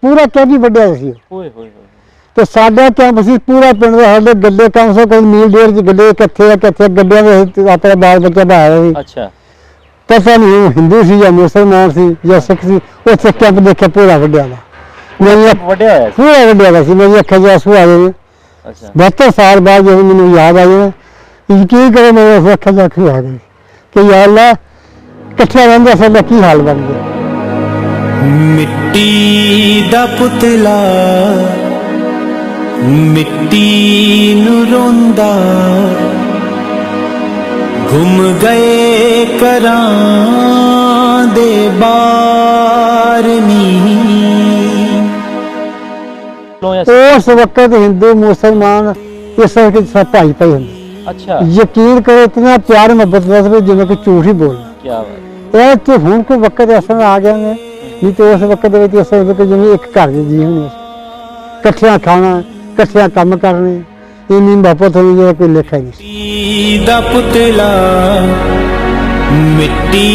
पूरा कैंप ही वड्डिया सी तो साडा कैंप सी पूरा पिंड दे साडे गड्डे कम से कम मील डेढ़ च गड्डे किथे गड्डियां दे अपना बाल बच्चा बाहर सी। अच्छा पता नहीं हिंदू सी या मुसलमान सी या सिख सी उत्थे कैंप देखिया पूरा वड्डिया दा मेरी पूरा वड्डिया दा सी मेरी अखां च आंसू आ गए। अच्छा 72 साल बाद जो मैनूं याद आई यकीन करो मेरे अखां च आंसू आ गए कि या अल्लाह कट्ठा रहिंदा साडा की हाल बन गया। मिट्टी दा पुतला मिट्टी नू रोंदा घुम गए करां दे बार नी। उस वक्त हिंदू मुसलमान इस वक्त सब भाई भाई होंगे। अच्छा यकीन करो इतना प्यार मोहब्बत जिन्हें कोई झूठ ही बोल क्या बात है। हूँ कोई वक्त ऐसा आ गया नहीं तो उस वक्त जिम्मे एक घर के जी होने कट्ठिया खाना कट्ठिया कम करने इन्नी मोहब्बत होनी जो कोई लेखा ही नहीं। दा पुतला मिट्टी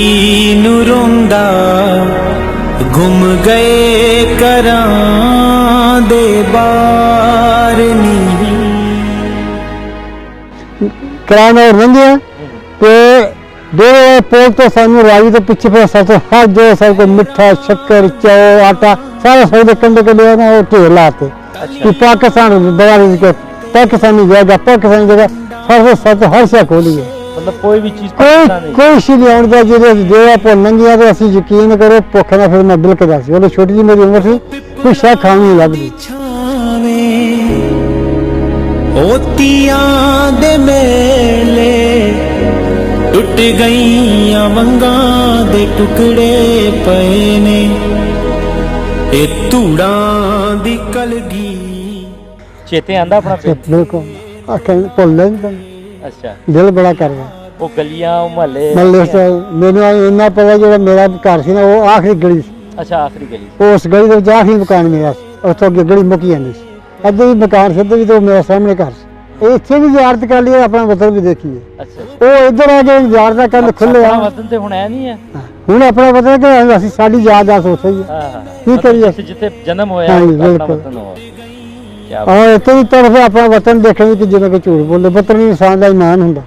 नू रोंदा गुम गए करां दे बार नी। कराना और रंगे ते दो पोल तो सानू राजी तो पीछे फिर सब तो हर जो सब को मिठा शक्कर चौ आटा सारा सब के कंडे कंडे ना वो ढेर लाते। अच्छा पाकिस्तान बड़ा के पाकिस्तानी जगह पाकिस्तानी जगह सब हर शे खोली है मतलब कोई भी चीज कोई चीज नहीं आउंदा जेडे देवा पर नंगिया तो असि यकीन करो भुख ना फिर मैं बिल के दस वो छोटी जी मेरी उम्र थी कोई शे खानी नहीं लगदी। ओतियां दे मेले टुट गईयां वंगां दे टुकड़े पए ने ए धूड़ां दी कलगी चेते आंदा अपना बिल्कुल आखिर भुल नहीं। अच्छा दिल बड़ा कर रहा वो गलियां महल्ले मैनू इन्ना पता जो मेरा घर सी ना वो आखिरी गली। अच्छा आखिरी गली उस गली के आखिरी मकान मेरा उस अगे गली मुक्की जाती अद्धे भी मकान सिद्धे भी तो मेरे सामने घर इत्थे भी ज़ियारत कर ली अपना वतन भी देखिए। अच्छा वो इधर आके ज़ियारत करन खुले वतन ते हुण है नहीं है हुण अपना वतन कि असि साडी याद आ सोचे की करिए जिथे जन्म होया अपना वतन हो क्या और इतनी तरफ अपना वतन देखने की जिन्हें झूठ बोले वतन इंसान का ईमान हुंदा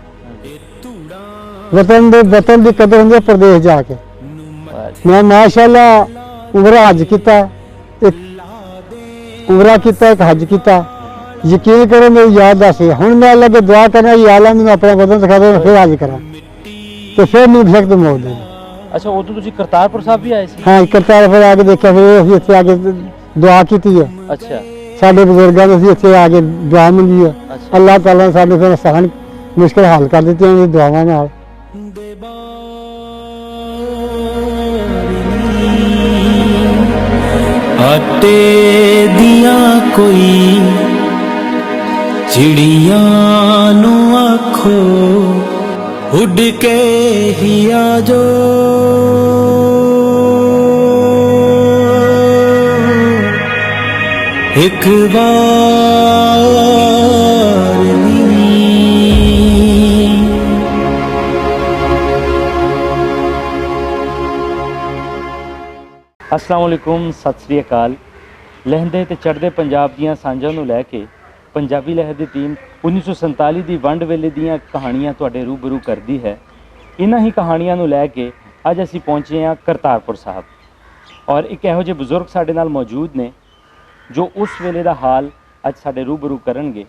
वतन की कदर होंदी प्रदेश जाके। मैं माशाअल्लाह उमरा हज किया एक उमरा किया एक हज किया यकीन करो मेरी याद दस हूँ मैं लगे दुआ करना याला मैं अपना वतन दिखा दे फिर हज करा तो फिर नहीं सकते मौत दे। अच्छा उदों तुसीं करतारपुर साहब भी आए सी? हाँ करतारपुर आके देखा फिर असीं इत्थे आके दुआ की है। अच्छा साडे बुजुर्गों ने असीं इत्थे आके दुआ मंगी है। अल्लाह ताला ने साडे फिर आसान मुश्किल हल कर दी उन्हां दी दुआवां नाल। आटे दियां कोई चिड़ियां नू आखो उड़ के ही आ जो एक बार अस्सलाम वालेकुम सत श्री अकाल। लहंदे ते चढ़दे पंजाब दीयां सांझां नूं लै के पंजाबी लहर दी टीम 1947 दी वंड वेले दीयां कहानियां तुहाडे रूबरू करदी है। इन्हां ही कहानियां नूं लै के अज असीं पहुंचे हां करतारपुर साहब और एक इहो जिहे बजुर्ग साडे नाल मौजूद ने जो उस वेले दा हाल अज साडे रूबरू करनगे।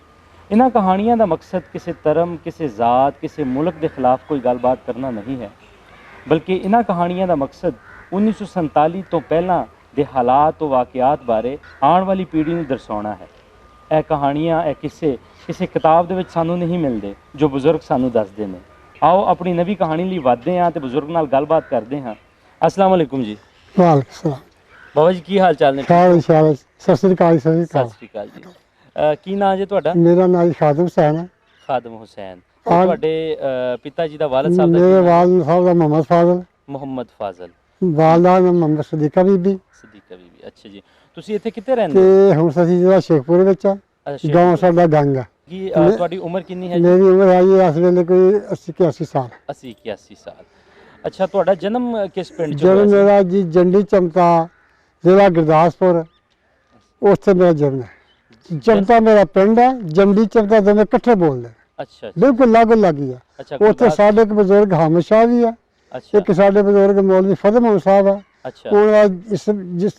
इन्हां कहानियां दा मकसद किसी धर्म किसी जात किसी मुल्क के खिलाफ कोई गलबात करना नहीं है बल्कि इन्हां कहानियां दा मकसद 1947 तो पहलां दे हालात तो वाक़ियात बारे आने वाली पीढ़ी नूं दर्शाउणा है। यह कहानियां यह किस्से किसी किताब दे विच सानूं नहीं मिलते जो बजुर्ग सानूं दसदे ने। आओ अपनी नवी कहानी लई वधदे हां ते बजुर्ग नाल गलबात करदे हां। अस्सलाम वालेकुम जी। वालेकुम सलाम बाबा जी की हाल चाल ने? सत श्री अकाल जी। की नाम जी तुहाडा? मेरा नाम खादम हुसैन है। खादम हुसैन तुहाडे पिता जी दा वालिद साहब दा? मेरे वालिद साहब दा मोहम्मद फाजल वालदा मोहम्मद सदीका बीबी। अच्छा जी तुसीं इत्थे कित्थे रहिंदे? ते हुण असीं जिहड़ा शेखपुर विच आ गांव साडा गंग है। की तुहाडी उम्र कितनी है? मेरी उम्र है जी इस वेले कोई 80-81 साल। 80-81 साल। अच्छा तुहाडा जन्म किस पिंड च? जन्म मेरा जी जंडी चमता जिला गुरदासपुर ਉੱਥੇ ਮੇਰਾ ਜਨਮ ਹੈ। ਚਮਤਾ ਮੇਰਾ ਪਿੰਡ ਹੈ, ਜੰਡੀ ਚਮਤਾ ਦੋਵੇਂ ਇਕੱਠੇ ਬੋਲਦੇ। ਅੱਛਾ ਬਿਲਕੁਲ ਲਾਗੋ ਲੱਗੀ ਆ। ਅੱਛਾ ਉੱਥੇ ਗੁਰਦਾਸ- ਸਾਡੇ ਇੱਕ ਬਜ਼ੁਰਗ ਹਾਮਦ ਸ਼ਾਹ ਵੀ ਆ, ਅੱਛਾ ਇੱਕ ਸਾਡੇ ਬਜ਼ੁਰਗ ਮੌਲਵੀ ਫਜ਼ਲ ਮੁਹੰਮਦ ਸਾਹਿਬ ਆ। ਅੱਛਾ ਉਹਨਾਂ ਜਿਸ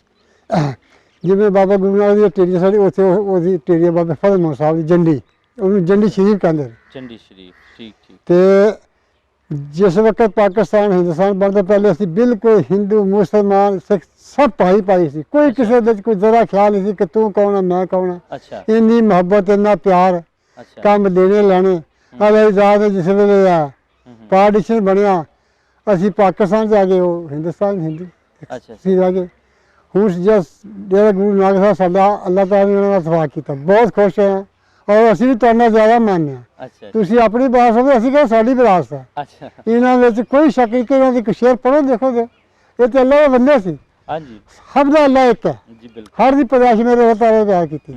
ਜਿਵੇਂ ਬਾਬਾ ਗੁਰੂ ਨਾਨਕ ਦੀ ਟੇਰੀ ਸਾਡੀ, ਉੱਥੇ ਉਹਦੀ ਟੇਰੀ ਆ ਬਾਬਾ ਫਜ਼ਲ ਮੁਹੰਮਦ ਸਾਹਿਬ ਦੀ ਜੰਡੀ, ਉਹਨੂੰ ਜੰਡੀ ਸ਼ਰੀਫ ਕਹਿੰਦੇ ਨੇ। ਚੰਡੀ ਸ਼ਰੀਫ, ਠੀਕ ਠੀਕ। ਤੇ ਜਿਸ ਵਕਤ ਪਾਕਿਸਤਾਨ ਹਿੰਦੁਸਤਾਨ ਬਣਦਾ, ਪਹਿਲੇ ਅਸੀਂ ਬਿਲਕੁਲ ਹਿੰਦੂ ਮੁਸਲਮਾਨ ਸਿੱਖ ਸਭ ਭਾਈ ਭਾਈ ਸੀ। ਕੋਈ ਕਿਸੇ ਦੇ ਕੋਈ ਜ਼ਰਾ ਖਿਆਲ ਨਹੀਂ ਸੀ ਕਿ ਤੂੰ ਕੌਣ ਹੈ ਮੈਂ ਕੌਣ ਹਾਂ। ਅੱਛਾ ਇੰਨੀ ਮੁਹੱਬਤ, ਇੰਨਾ ਪਿਆਰ, ਅੱਛਾ ਕੰਮ ਦੇਣੇ ਲੈਣੇ। ਆਜ਼ਾਦ ਜਿਸ ਵੇਲੇ ਆ ਪਾਰਟੀਸ਼ਨ ਬਣਿਆ, ਅਸੀਂ ਪਾਕਿਸਤਾਨ 'ਚ ਆ ਗਏ, ਉਹ ਹਿੰਦੁਸਤਾਨ ਹਿੰਦੂ ਅੱਛਾ ਅਸੀਂ ਆ ਗਏ। ਹੁਣ ਜਿਹੜਾ ਗੁਰੂ ਨਾਨਕ ਸਾਹਿਬ ਸਾਡਾ ਅੱਲਾਹ ਤਾਲਾ ਨੇ ਉਹਨਾਂ ਦਾ ਇਤਫਾਕ ਕੀਤਾ, ਬਹੁਤ ਖੁਸ਼ ਹਾਂ। ਔਰ ਅਸੀਂ ਵੀ ਤੁਹਾਡਾ ਜ਼ਿਆਦਾ ਮੰਨਦੇ ਹਾਂ। ਅੱਛਾ ਤੁਸੀਂ ਆਪਣੀ ਬਾਤ ਸਮਝੋ, ਅਸੀਂ ਕਹਿੰਦੇ ਸਾਡੀ ਵਿਰਾਸਤ ਹੈ। ਅੱਛਾ ਇਹਨਾਂ ਵਿੱਚ ਕੋਈ ਸ਼ੱਕ ਨਹੀਂ ਕਿ ਇਹਨਾਂ ਦੀ ਸ਼ੇਰ ਪੜ੍ਹੋ ਦੇਖੋਗੇ, ਇਹ ਤਾਂ ਅੱਲਾਹ ਦੇ ਬੰਦੇ ਸੀ। ਹਾਂਜੀ ਸਭ ਦਾ ਅੱਲਾਹ ਇੱਕ ਹੈ, ਜੀ ਬਿਲਕੁਲ। ਹਰ ਦੀ ਪੈਦਾਇਸ਼ ਮੇਰੇ ਰੱਬ ਤਾਲਾ ਨੇ ਪਿਆਰ ਕੀਤੀ।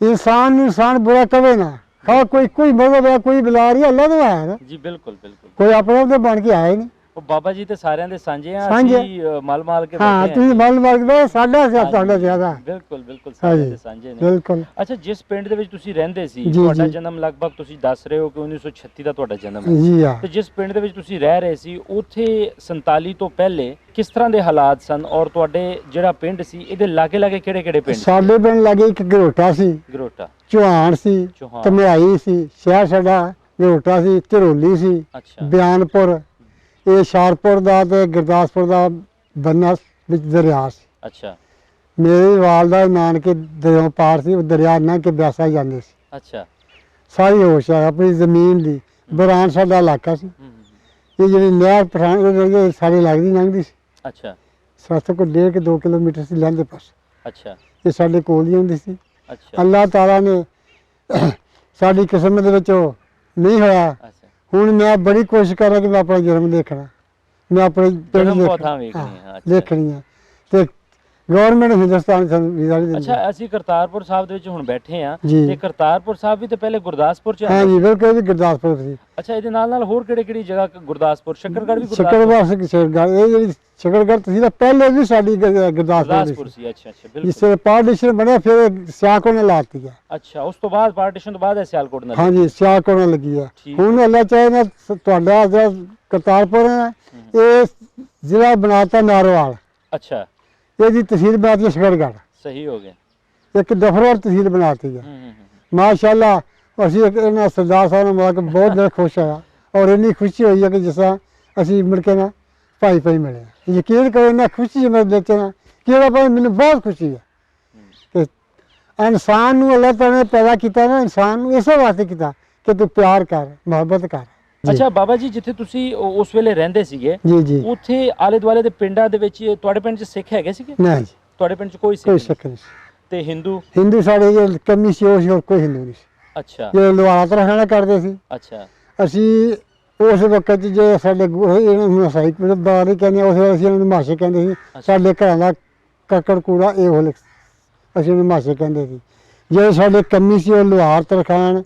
ਇਨਸਾਨ ਨੂੰ ਇਨਸਾਨ ਬੁਰਾ ਕਵੇ ਨਾ, ਹਾਂ ਕੋਈ ਮਜ਼ਹਬ ਹੈ, ਕੋਈ ਬਿਲਾ ਰਹੀ, ਅੱਲਾਹ ਦਾ ਹੈ ਨਾ, ਜੀ ਬਿਲकुल ਬਿਲकुल। ਕੋਈ ਆਪਣੇ ਉਹਦੇ ਬਣ ਕੇ ਆਇਆ ਹੀ ਨਹੀਂ। ਉਹ ਬਾਬਾ ਜੀ ਤੇ ਸਾਰਿਆਂ ਦੇ ਸਾਂਝੇ ਆ, ਸਾਂਝੇ। ਅਸੀਂ ਮਲ ਮਾਲ ਕੇ ਹਾਂ ਬੈਠੇ ਤੁਸੀਂ ਹਾਂ। ਮਨ ਮਰਦੇ ਸਾਡਾ ਤੁਹਾਡਾ ਜ਼ਿਆਦਾ। ਬਿਲਕੁਲ ਬਿਲਕੁਲ ਸਾਰਿਆਂ ਦੇ ਸਾਂਝੇ ਨੇ। ਬਿਲਕੁਲ। ਅੱਛਾ ਜਿਸ ਪਿੰਡ ਦੇ ਵਿੱਚ ਤੁਸੀਂ ਰਹਿੰਦੇ ਸੀ, ਜੀ, ਤੁਹਾਡਾ ਜੀ। ਜਨਮ ਲਗਭਗ ਤੁਸੀਂ ਦੱਸ ਰਹੇ ਹੋ ਕਿ 1936 ਦਾ ਤੁਹਾਡਾ ਜਨਮ ਹੈ, ਜੀ ਆ। ਤੇ ਜਿਸ ਪਿੰਡ ਦੇ ਵਿੱਚ ਤੁਸੀਂ ਰਹਿ ਰਹੇ ਸੀ, ਉੱਥੇ 47 ਤੋਂ ਪਹਿਲੇ ਕਿਸ ਤਰ੍ਹਾਂ ਦੇ ਹਾਲਾਤ ਸਨ, ਔਰ ਤੁਹਾਡੇ ਜਿਹੜਾ ਪਿੰਡ ਸੀ ਇਹਦੇ ਲਾਗੇ ਲਾਗੇ ਕਿਹੜੇ ਕਿਹੜੇ ਪਿੰਡ ਸੀ? ਸਾਡੇ ਪਿੰਡ ਲਾਗੇ ਇੱਕ ਗਰੋਟਾ ਸੀ, ਗਰੋਟਾ, ਚੌਹਾਨ ਸੀ, ਚੌਹਾਨ। ਧਮਿਆਈ ਸੀ, ਸ਼ਹਿਰ ਸਾਡਾ ਗਰੋਟਾ ਸੀ, ਝਰੋਲੀ ਸੀ, ਅੱਛਾ ਬਿਆਨਪੁਰ, ਇਹ ਹੁਸ਼ਿਆਰਪੁਰ ਦਾ ਤੇ ਗੁਰਦਾਸਪੁਰ ਦਾ ਬੰਨਾ ਵਿੱਚ ਦਰਿਆ ਸੀ। ਅੱਛਾ ਮੇਰੇ ਵਾਲਦਾ ਨਾਨਕੇ ਦਰਿਆ ਪਾਰ ਸੀ, ਉਹ ਦਰਿਆ ਲੰਘ ਕੇ ਬਿਆਸਾ ਜਾਂਦੇ ਸੀ। ਅੱਛਾ ਸਾਰੀ ਹੋਸ਼ ਹੈ ਆਪਣੀ ਜ਼ਮੀਨ ਦੀ। ਬਰਾਨ ਸਾਡਾ ਇਲਾਕਾ ਸੀ। ਇਹ ਜਿਹੜੀ ਨਹਿਰ ਪਠਾਨ ਸਾਡੇ ਲੱਗਦੀ ਲੰਘਦੀ ਸੀ, ਅੱਛਾ ਸਾਥੋਂ ਕੋਈ 1.5 ਕਿ 2 ਕਿਲੋਮੀਟਰ ਸੀ ਲੰਘਦੇ ਪਾਸੇ। ਅੱਛਾ ਇਹ ਸਾਡੇ ਕੋਲ ਹੀ ਹੁੰਦੀ ਸੀ। ਅੱਛਾ ਅੱਲਾਹ ਤਾਲਾ ਨੇ ਸਾਡੀ ਕਿਸਮਤ ਦੇ ਵਿੱਚ ਉਹ ਨਹੀਂ ਹੋਇਆ। ਅੱਛਾ ਹੁਣ ਮੈਂ ਬੜੀ ਕੋਸ਼ਿਸ਼ ਕਰ ਰਿਹਾ ਕਿ ਮੈਂ ਆਪਣਾ ਜਨਮ ਦੇਖਣਾ, ਮੈਂ ਆਪਣੇ ਪਿੰਡ ਜਨਮ ਪੌਥਾਂ ਵੇਖਣੀ ਹੈ। ਅੱਛਾ ਦੇਖਣੀ ਹੈ। ਤੇ ਗਵਰਨਮੈਂਟ ਹਿੰਦੁਸਤਾਨ ਸਾਨੂੰ ਵੀਜ਼ਾ ਨਹੀਂ ਦਿੰਦੀ। ਅੱਛਾ ਅਸੀਂ ਕਰਤਾਰਪੁਰ ਸਾਹਿਬ ਦੇ ਵਿੱਚ ਹੁਣ ਬੈਠੇ ਆ, ਜੀ। ਤੇ ਕਰਤਾਰਪੁਰ ਸਾਹਿਬ ਵੀ ਤੇ ਪਹਿਲੇ ਗੁਰਦਾਸਪੁਰ ਚ ਹਾਂ ਆਉਂਦਾ ਜੀ ਸੀ। ਬਿਲਕੁਲ ਵੀ ਗੁਰਦਾਸਪੁਰ ਸੀ। ਅੱਛਾ ਇਹਦੇ ਨਾਲ ਨਾਲ ਹੋਰ ਕਿਹੜੇ ਕਿਹੜੀ ਜਗ੍ਹਾ? ਗੁਰਦਾਸਪੁਰ, ਸ਼ੱਕਰਗੜ੍ਹ ਵੀ ਸ਼ੱਕਰਗੜ੍ਹ ਸੀ, ਸ਼ੱਕਰਗੜ੍ਹ ਇਹ ਜਿਹੜੀ ਸ਼ੱਕਰਗੜ੍ਹ ਤਹਿਸੀਲ ਪਹਿਲੇ ਵੀ ਸਾਡੀ ਗੁਰਦਾਸਪੁਰ ਗੁਰਦਾਸਪੁਰ ਸੀ। ਸੀ। ਅੱਛਾ ਅੱਛਾ ਜਿਸ ਬਿਲਕੁਲ। ਪਾਰਟੀਸ਼ਨ ਬਣਿਆ ਫਿਰ ਸਿਆਲਕੋਟ ਨੇ ਲਾਤੀ ਹੈ। ਅੱਛਾ ਉਸ ਤੋਂ ਬਾਅਦ ਪਾਰਟੀਸ਼ਨ ਤੋਂ ਬਾਅਦ ਇਹ ਸਿਆਲਕੋਟ ਨਾਲ? ਹਾਂ ਜੀ ਸਿਆਲਕੋਟ ਨੇ ਲੱਗੀ ਹੈ। ਠੀਕ ਹੁਣ ਅੱਲਾਹ ਚਾਹੇ ਨਾ ਤੁਹਾਡਾ ਜਿਹੜਾ ਕਰਤਾਰਪੁਰ ਹੈ ਇਹ ਜ਼ਿਲ੍ਹਾ ਬਣਾਤਾ ਨਾਰਵਾਲ, ਅੱਛਾ ਇਹਦੀ ਤਹਿਸੀਲ ਬਣਾਤੀ ਹੈ ਸ਼ੱਕਰਗੜ੍ਹ, ਸਹੀ ਹੋ ਗਿਆ। ਇੱਕ ਦਫਰਵਾਰ ਤਹਿਸੀਲ ਬਣਾਤੀ ਹੈ। ਹੂੰ। ਮਾਸ਼ਾਅੱਲਾ ਅਸੀਂ ਇਹਨਾਂ ਸਰਦਾਰ ਸਾਹਿਬ ਨੂੰ ਮਿਲ ਕੇ ਬਹੁਤ ਜ਼ਿਆਦਾ ਖੁਸ਼ ਹੋਇਆ, ਔਰ ਇੰਨੀ ਖੁਸ਼ੀ ਹੋਈ ਹੈ ਕਿ ਜਿਸ ਤਰ੍ਹਾਂ ਅਸੀਂ ਮੁੜ ਕੇ ਨਾ ਭਾਈ ਭਾਈ ਮਿਲੇ। ਯਕੀਨ ਕਰੋ ਇੰਨਾ ਖੁਸ਼ੀ ਮੈਂ ਦਿੱਤੇ ਨਾ ਕਿਹੜਾ ਭਾਈ, ਮੈਨੂੰ ਬਹੁਤ ਖੁਸ਼ੀ ਹੈ ਕਿ ਇਨਸਾਨ ਨੂੰ ਅੱਲਾਹ ਤਾਲਾ ਨੇ ਪੈਦਾ ਕੀਤਾ ਨਾ, ਇਨਸਾਨ ਨੂੰ ਇਸੇ ਵਾਸਤੇ ਕੀਤਾ ਕਿ ਤੂੰ ਪਿਆਰ ਕਰ, ਮੁਹੱਬਤ ਕਰ। ਜੀ। ਅੱਛਾ ਬਾਬਾ ਜੀ ਜਿੱਥੇ ਤੁਸੀਂ ਉਸ ਵੇਲੇ ਰਹਿੰਦੇ ਸੀਗੇ, ਜੀ ਜੀ ਉੱਥੇ ਆਲੇ ਦੁਆਲੇ ਦੇ ਪਿੰਡਾਂ ਦੇ ਵਿੱਚ ਤੁਹਾਡੇ ਪਿੰਡ 'ਚ ਸਿੱਖ ਹੈਗੇ ਸੀਗੇ? ਨਹੀਂ ਜੀ ਤੁਹਾਡੇ ਪਿੰਡ 'ਚ ਕੋਈ ਸਿੱਖ ਕੋਈ ਨਹੀਂ? ਸ਼ੱਕ ਨਹੀਂ ਸੀ। ਤੇ ਹਿੰਦੂ? ਹਿੰਦੂ ਸਾਡੇ ਜੋ ਕਮੀ ਸੀ ਉਹ ਸੀ, ਹੋਰ ਕੋਈ ਹਿੰਦੂ ਨਹੀਂ ਸੀ। ਅੱਛਾ ਜੇ ਲਵਾਤ ਰੱਖਣਾ ਕਰਦੇ ਸੀ ਅੱਛਾ ਅਸੀਂ ਉਸ ਵਕਤ ਜੇ ਸਾਡੇ ਇਹਨਾਂ ਸਾਈਕ ਬਾਰੇ ਕਹਿੰਦੇ ਉਸ ਵੇਲੇ ਅਸੀਂ ਇਹਨਾਂ ਨੂੰ ਮਾਸ਼ੇ ਕਹਿੰਦੇ ਸੀ। ਸਾਡੇ ਘਰਾਂ ਦਾ ਕੱਕੜ ਕੂੜਾ ਇਹ ਹੋਲੇ ਅਸੀਂ ਉਹਨੂੰ ਮਾਸ਼ੇ ਕਹਿੰਦੇ ਸੀ। ਜੇ ਸਾਡੇ ਕਮੀ ਸੀ ਉਹ ਲੁਹਾਰ ਤਰਖਾਨ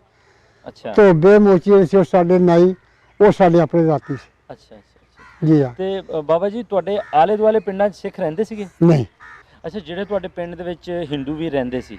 ਅੱਛਾ ਧੋਬੇ ਮੋਚੀ ਸੀ, ਉਹ ਸਾਡੇ ਨਾਈ, ਉਹ ਸਾਡੇ ਆਪਣੇ ਜਾਤੀ ਸੀ। ਅੱਛਾ ਅੱਛਾ। ਜੀ ਹਾਂ। ਤੇ ਬਾਬਾ ਜੀ ਤੁਹਾਡੇ ਆਲੇ ਦੁਆਲੇ ਪਿੰਡਾਂ 'ਚ ਸਿੱਖ ਰਹਿੰਦੇ ਸੀਗੇ? ਨਹੀਂ ਅੱਛਾ ਜਿਹੜੇ ਤੁਹਾਡੇ ਪਿੰਡ ਦੇ ਵਿੱਚ ਹਿੰਦੂ ਵੀ ਰਹਿੰਦੇ ਸੀ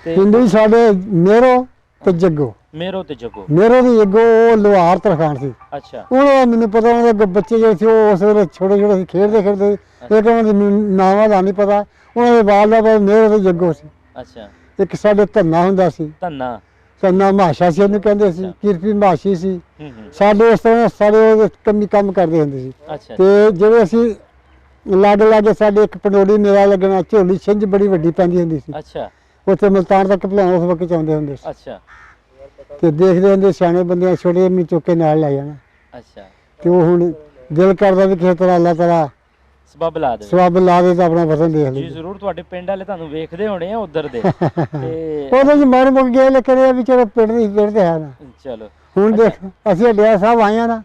ਤੇ ਹਿੰਦੂ ਸਾਡੇ ਮੇਰੋ ਤੇ ਜੱਗੋ, ਮੇਰੋ ਤੇ ਜੱਗੋ? ਮੇਰੋ ਦੀ ਜੱਗੋ ਉਹ ਲੁਹਾਰ ਤਰਖਾਨ ਸੀ। ਅੱਛਾ ਉਹਨਾਂ ਦਾ ਮੈਨੂੰ ਪਤਾ, ਉਹਨਾਂ ਦੇ ਬੱਚੇ ਜਿਹੜੇ ਸੀ ਉਹ ਉਸ ਵੇਲੇ ਛੋਟੇ ਛੋਟੇ ਸੀ, ਖੇਡਦੇ ਖੇਡਦੇ ਇੱਕ ਉਹਨਾਂ ਦੇ ਨਾਵਾਂ ਦਾ ਨਹੀਂ ਪਤਾ। ਉਹਨਾਂ ਦੇ ਬਾਲ ਦਾ ਮੇਰੋ ਤੇ ਜੱਗੋ ਸੀ। ਅੱਛਾ ਇੱਕ ਸਾਡੇ ਧੰਨਾ ਹੁੰਦਾ ਸੀ, ਧੰਨਾ? ਧੰਨਾ ਮਾਸ਼ਾ ਸੀ ਉਹਨੂੰ ਕਹਿੰਦੇ ਸੀ, ਕਿਰਪੀ ਮਾਸ਼ੀ ਸੀ। ਹੂੰ ਸਾਡੇ ਇਸ ਤਰ੍ਹਾਂ ਸਾਰੇ ਉਹਦੇ ਕੰਮ ਕਰਦੇ ਹੁੰਦੇ ਸੀ। ਅੱਛਾ ਤੇ ਜਿਹੜੇ ਅਸੀਂ ਲਾਗੇ ਲਾਗੇ ਸਾਡੇ ਇੱਕ ਪੰਡੋਲੀ ਮੇਲਾ ਲੱਗਣਾ, ਝੋਲੀ ਛਿੰਝ ਬੜੀ ਵੱਡੀ ਪੈਂਦੀ ਹੁੰਦੀ ਸੀ, ਅੱਛਾ ਉੱਥੇ ਮੁਲਤਾਨ ਤੱਕ ਭਲਾਉਣ ਉਸ ਵਕਤ ਆਉਂਦੇ ਹੁੰਦੇ ਸੀ। ਅੱਛਾ ਤੇ ਦੇਖਦੇ ਹੁੰਦੇ ਸਿਆਣੇ ਬੰਦੇ ਛੋਟੇ ਮੀ ਚੁੱਕ ਕੇ ਨਾਲ ਲੈ ਜਾਣਾ। ਅੱਛਾ ਤੇ ਉਹ ਹੁਣ ਦਿਲ ਕਰਦਾ ਵੀ ਕਿਸੇ ਤਰ੍ਹਾਂ ਅੱਲਾਹ ਤਾਲਾ ਸਬਬ ਲਾ ਦੇ ਸਵਾਬ ਲਾ ਦੇ ਤਾਂ ਆਪਣਾ ਵਤਨ ਦੇਖ ਜੀ। ਲਈ। ਜ਼ਰੂਰ ਤੁਹਾਡੇ ਪਿੰਡ ਵਾਲੇ ਤੁਹਾਨੂੰ ਵੇਖਦੇ ਹੋਣੇ ਆ ਉਧਰ ਦੇ ਤੇ ਉਹਦੇ ਚ ਮਰ ਮੁੱਕ ਗਏ, ਲੇਕਿਨ ਇਹ ਵੀ ਚਲੋ ਪਿੰਡ ਤੇ ਹੈ ਨਾ। ਚਲੋ ਹੁਣ ਦੇਖ ਅਸੀਂ ਡੇਰਾ ਸਾਹਿਬ ਆਏ ਆ ਨਾ,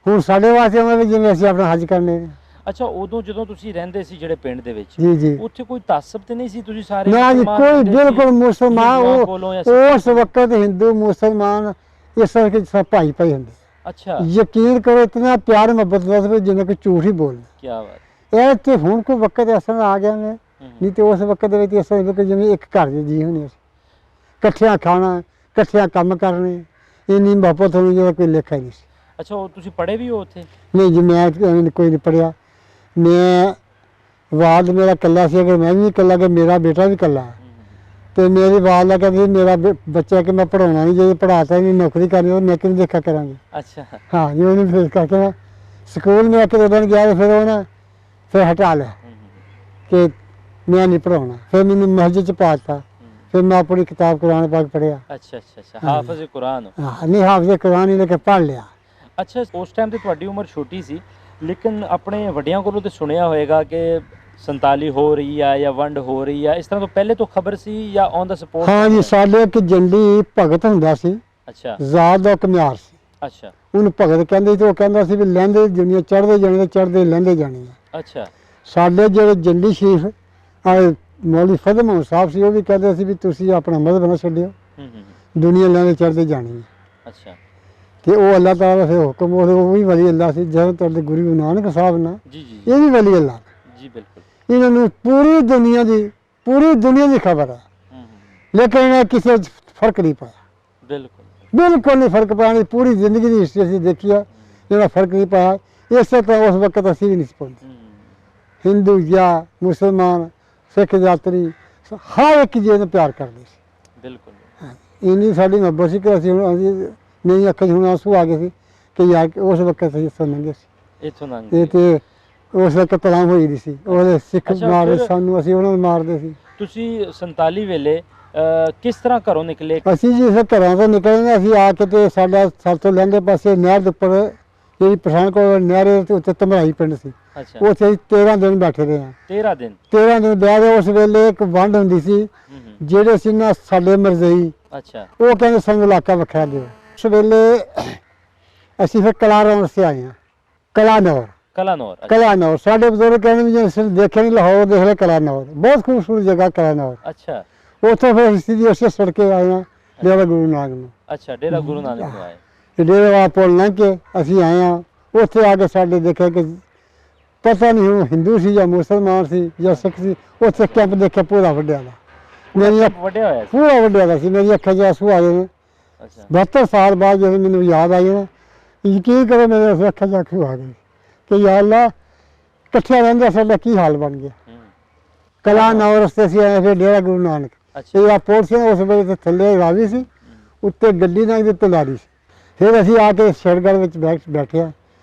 ਹੁਣ ਸਾਡੇ ਵਾਸਤੇ ਉਹਨਾਂ ਵੀ ਜਿਵੇਂ ਅਸੀਂ ਆਪਣਾ ਹੱਜ ਕਰਨੇ ਨੇ। ਅੱਛਾ ਉਦੋਂ ਜਦੋਂ ਤੁਸੀਂ ਰਹਿੰਦੇ ਸੀ ਜਿਹੜੇ ਪਿੰਡ ਦੇ ਵਿੱਚ, ਜੀ ਜੀ ਉੱਥੇ ਕੋਈ ਤਾਸਬ ਤੇ ਨਹੀਂ ਸੀ? ਤੁਸੀਂ ਸਾਰੇ ਨਾ ਜੀ ਮੁਸਲਮਾਨ ਕੋਈ ਹੁੰਦੇ ਸੀ? ਬਿਲਕੁਲ ਮੁਸਲਮਾਨ ਹਿੰਦੂਆਂ ਕੋਲੋਂ ਜਾਂ ਉਹ ਉਸ ਵਕਤ ਹਿੰਦੂ ਮੁਸਲਮਾਨ ਇਸ ਤਰ੍ਹਾਂ ਕੇ ਸਭ ਭਾਈ ਭਾਈ ਹੁੰਦੇ। ਅੱਛਾ ਯਕੀਨ ਕਰੋ ਇਤਨਾ ਪਿਆਰ ਮੁਹੱਬਤ ਦਾ ਜਿੰਨਾ ਕਿ ਝੂਠ ਹੀ ਬੋਲਦੇ। ਕੀ ਬਾਤ। ਇਹ ਤੇ ਹੁਣ ਕੋਈ ਵਕਤ ਐਸਾ ਆ ਗਿਆ ਨੇ ਨਹੀਂ ਤੇ ਉਸ ਵਕਤ ਦੇ ਵਿੱਚ ਇਸ ਤਰ੍ਹਾਂ ਕਿ ਜਿਵੇਂ ਇੱਕ ਘਰ ਦੇ ਜੀ ਹੋਣੇ ਸੀ, ਇਕੱਠਿਆਂ ਖਾਣਾ, ਇਕੱਠਿਆਂ ਕੰਮ ਕਰਨੇ, ਇੰਨੀ ਮੁਹੱਬਤ ਹੋਣੀ ਜਿਹਦਾ ਕੋਈ ਲੇਖਾ ਹੀ ਨਹੀਂ ਸੀ। ਅੱਛਾ, ਉਹ ਤੁਸੀਂ ਪੜ੍ਹੇ ਵੀ ਹੋ ਉੱਥੇ? ਨਹੀਂ ਜੀ, ਮੈਂ ਕੋਈ ਨਹੀਂ ਪੜ੍ਹਿਆ। ਮੈਂ ਵਾਲਦ ਮੇਰਾ ਇਕੱਲਾ ਸੀ, ਅਗਰ ਮੈਂ ਵੀ ਇਕੱਲਾ ਕਿ ਮੇਰਾ ਬੇਟਾ ਵੀ ਇਕੱਲਾ ਹੈ, ਤੇ ਮੇਰੀ ਵਾਲਦ ਦਾ ਕਹਿੰਦੀ ਮੇਰਾ ਬੱਚਾ ਕਿ ਮੈਂ ਪੜ੍ਹਾਉਣਾ ਨਹੀਂ, ਜੇ ਪੜ੍ਹਾਤਾ ਨਹੀਂ ਨੌਕਰੀ ਕਰਨੀ ਉਹ ਮੈਂ ਕਿਵੇਂ ਦੇਖਾ ਕਰਾਂਗੀ। ਅੱਛਾ, ਹਾਂ ਜੀ, ਉਹਨੂੰ ਫਿਰ ਕਰਕੇ ਮੈਂ ਸਕੂਲ ਮੈਂ ਇੱਕ ਦੋ ਦਿਨ ਗਿਆ ਤੇ ਫਿਰ ਉਹ ਨਾ ਫਿਰ ਹਟਾ ਲਿਆ ਕਿ ਮੈਂ ਨਹੀਂ ਪੜ੍ਹਾਉਣਾ। ਫਿਰ ਮੈਨੂੰ ਮਸਜਿਦ 'ਚ ਪਾ ਦਿੱਤਾ, ਫਿਰ ਮੈਂ ਆਪਣੀ ਕਿਤਾਬ ਕੁਰਾਨ ਪਾਕ ਪੜ੍ਹਿਆ। ਅੱਛਾ ਅੱਛਾ ਅੱਛਾ, ਹਾਫਿਜ਼ ਕੁਰਾਨ। ਹਾਂ, ਨਹੀਂ ਹਾਫਿਜ਼ ਕੁਰਾਨ ਹੀ ਲੈ ਕੇ ਪੜ੍ਹ ਲਿਆ। ਅੱਛਾ, ਉਸ ਟਾਈਮ ਤੇ ਤੁਹਾਡੀ ਉਮਰ ਛੋਟੀ ਸੀ, ਲੇਕਿਨ ਆਪਣੇ ਵੱਡਿਆਂ ਕੋਲੋਂ ਤੇ ਸੁਣਿਆ ਹੋਏਗਾ ਕਿ 47 ਹੋ ਰਹੀ ਆ ਜਾਂ ਵੰਡ ਹੋ ਰਹੀ ਆ, ਇਸ ਤਰ੍ਹਾਂ ਤੋਂ ਪਹਿਲੇ ਤੋਂ ਖਬਰ ਸੀ ਜਾਂ ਔਨ ਦਾ ਸਪੋਰਟ? ਹਾਂ ਜੀ, ਸਾਡੇ ਇੱਕ ਜੰਡੀ ਭਗਤ ਹੁੰਦਾ ਸੀ, ਅੱਛਾ, ਜ਼ਾਤ ਦਾ ਘੁਮਿਆਰ ਸੀ। ਅੱਛਾ ਉਹਨੂੰ ਭਗਤ ਕਹਿੰਦੇ ਤੇ ਉਹ ਕਹਿੰਦਾ ਸੀ ਵੀ ਲਹਿੰਦੇ ਦੁਨੀਆ ਚੜ੍ਹਦੇ ਜਾਣੇ ਤੇ ਚੜ੍ਹਦੇ ਲਹਿੰਦੇ ਜਾਣੇ ਆ। ਅੱਛਾ, ਸਾਡੇ ਜਿਹੜੇ ਜੰਡੀ ਸ਼ਰੀਫ ਮੌਲਵੀ ਫਜ਼ਲ ਮੁਹੰਮਦ ਸਾਹਿਬ ਸੀ, ਉਹ ਵੀ ਕਹਿੰਦੇ ਸੀ ਵੀ ਤੁਸੀਂ ਆਪਣਾ ਮਜ਼ਹਬ ਨਾ ਛੱਡਿਓ, ਦੁਨੀਆ ਲਹਿੰਦੇ ਚੜ੍ਹਦੇ ਜਾਣੀ ਹੈ। ਅੱਛਾ, ਤੇ ਉਹ ਅੱਲਾਹ ਤਾਲਾ ਦਾ ਫਿਰ ਹੁਕਮ, ਉਹ ਵੀ ਵਲੀ ਅੱਲਾ ਸੀ, ਜਦੋਂ ਤੁਹਾਡੇ ਗੁਰੂ ਨਾਨਕ ਸਾਹਿਬ ਨਾਲ ਜੀ ਜੀ ਇਹ ਵੀ ਵਲੀ ਅੱਲਾ ਜੀ, ਬਿਲਕੁਲ। ਇਹਨਾਂ ਨੂੰ ਪੂਰੀ ਦੁਨੀਆ ਦੀ ਖਬਰ ਹੈ, ਲੇਕਿਨ ਇਹਨਾਂ ਕਿਸੇ 'ਚ ਫਰਕ ਨਹੀਂ ਪਾਇਆ, ਬਿਲਕੁਲ ਨਹੀਂ ਫਰਕ ਪਾਇਆ। ਨਹੀਂ, ਪੂਰੀ ਜ਼ਿੰਦਗੀ ਦੀ ਹਿਸਟਰੀ ਅਸੀਂ ਦੇਖੀ ਆ, ਜਿਹੜਾ ਫਰਕ ਨਹੀਂ ਪਾਇਆ। ਇਸੇ ਤਰ੍ਹਾਂ ਉਸ ਵਕਤ ਅਸੀਂ ਵੀ ਨਹੀਂ ਸੀ ਪਾਉਂਦੇ, ਹਿੰਦੂ ਜਾਂ ਮੁਸਲਮਾਨ, ਸਿੱਖ ਯਾਤਰੀ ਹਰ ਇੱਕ ਚੀਜ਼ ਨੂੰ ਪਿਆਰ ਕਰਦੇ ਸੀ। ਬਿਲਕੁਲ, ਇੰਨੀ ਸਾਡੀ ਮੁਹੱਬਤ ਸੀ ਕਿ ਅਸੀਂ ਮੇਰੀ ਅੱਖਾਂ 'ਚ ਹੁਣ ਆਂਸੂ ਆ ਗਏ ਸੀ ਕਿ ਯਾਰ ਉਸ ਵਕਤ ਅਸੀਂ ਇੱਥੋਂ ਲੰਘੇ ਸੀ, ਇੱਥੋਂ ਲੰਘ ਇਹ ਤੇ ਉਸ ਵਕਤ ਤਲਾਮ ਹੋਈ ਦੀ ਸੀ, ਉਹਦੇ ਸਿੱਖ ਅੱਛਾ, ਮਾਰਦੇ ਫਿਰ ਸਾਨੂੰ, ਅਸੀਂ ਉਹਨਾਂ ਨੂੰ ਮਾਰਦੇ ਸੀ। ਤੁਸੀਂ 47 ਵੇਲੇ ਕਿਸ ਤਰ੍ਹਾਂ ਘਰੋਂ ਨਿਕਲੇ? ਅਸੀਂ ਜੀ ਫਿਰ ਘਰਾਂ ਤੋਂ ਨਿਕਲੇ, ਅਸੀਂ ਆ ਕੇ ਤੇ ਸਾਡਾ ਸਭ ਤੋਂ ਲਹਿੰਦੇ ਪਾਸੇ ਨਹਿਰ ਦੇ ਉੱਪਰ ਜਿਹੜੀ ਪਠਾਨਕੋਟ ਨਹਿਰ ਦੇ ਉੱਤੇ ਧਮਰਾਈ ਪਿੰਡ ਸੀ, ਅੱਛਾ, ਉੱਥੇ ਅਸੀਂ 13 ਦਿਨ ਬੈਠੇ ਰਹੇ ਹਾਂ। 13 ਦਿਨ? 13 ਦਿਨ ਬਹਿ ਕੇ ਉਸ ਵੇਲੇ ਇੱਕ ਵੰਡ ਹੁੰਦੀ ਸੀ, ਜਿਹੜੇ ਸੀ ਨਾ ਸਾਡੇ ਮਰਜ਼ਈ, ਅੱਛਾ, ਉਹ ਕਹਿੰਦੇ ਸਾਨੂੰ ਇਲਾਕਾ ਵੱਖਰਾ ਦਿਓ। ਉਸ ਵੇਲੇ ਅਸੀਂ ਫਿਰ ਕਲਾਨੌਰ ਸੇ ਆਏ ਹਾਂ, ਕਲਾਨੌਰ ਸਾਡੇ ਬਜ਼ੁਰਗ ਕਹਿੰਦੇ ਵੀ ਜੇ ਦੇਖਿਆ ਨਹੀਂ ਲਾਹੌਰ ਦੇਖ ਲਿਆ ਕਲਾਨੌਰ, ਬਹੁਤ ਖੂਬਸੂਰਤ ਜਗ੍ਹਾ ਕਲਾਨੌਰ। ਅੱਛਾ, ਉੱਥੋਂ ਫਿਰ ਅਸੀਂ ਉਸੇ ਸੜਕੇ ਆਏ ਹਾਂ ਡੇਰਾ ਗੁਰੂ ਨਾਨਕ ਨੂੰ। ਅੱਛਾ, ਡੇਰਾ ਗੁਰੂ ਨਾਨਕ ਨੂੰ ਆਏ। ਤੇ ਡੇਰੇ ਵਾਲਾ ਪੁੱਲ ਲੰਘ ਕੇ ਅਸੀਂ ਆਏ ਹਾਂ, ਉੱਥੇ ਆ ਕੇ ਸਾਡੇ ਦੇਖਿਆ ਕਿ ਪਤਾ ਨਹੀਂ ਉਹ ਹਿੰਦੂ ਸੀ ਜਾਂ ਮੁਸਲਮਾਨ ਸੀ ਜਾਂ ਸਿੱਖ ਸੀ, ਉੱਥੇ ਕੈਂਪ ਦੇਖਿਆ ਪੂਰਾ ਵੱਡਿਆ ਦਾ, ਮੇਰੀ ਵੱਡਿਆ ਹੋਇਆ ਸੀ, ਪੂਰਾ ਵੱਡਿਆ ਦਾ ਸੀ। ਮੇਰੀ ਅੱਖਾਂ 'ਚ ਆਂਸੂ ਆ ਗਏ ਨੇ। ਅੱਛਾ, 72 ਸਾਲ ਬਾਅਦ ਜਦੋਂ ਮੈਨੂੰ ਯਾਦ ਆਈ ਨਾ, ਯਕੀਨ ਕਰੋ ਮੇਰੇ ਅੱਖਾਂ 'ਚ ਆਂਸੂ ਆ ਗਏ ਕਿ ਯਾ ਅੱਲਾ, ਇਕੱਠਿਆਂ ਰਹਿੰਦੇ ਸਾਡਾ ਕੀ ਹਾਲ ਬਣ ਗਿਆ। ਕਲਾਨੌਰ ਰਸਤੇ ਸੀ ਆਏ, ਫਿਰ ਡੇਰਾ ਗੁਰੂ ਨਾਨਕ। ਇਹ ਆ ਪੁਲ ਸੀ, ਉਸ ਵੇਲੇ ਤੇ ਥੱਲੇ ਰਾਵੀ ਸੀ, ਉੱਤੇ ਗੱਡੀ ਨਾਲ ਤੇ ਤਲਾਰੀ ਸੀ। ਫਿਰ ਅਸੀਂ ਆ ਕੇ ਸ਼ੇਰਗੜ੍ਹ ਵਿੱਚ ਬੈਠਿਆ।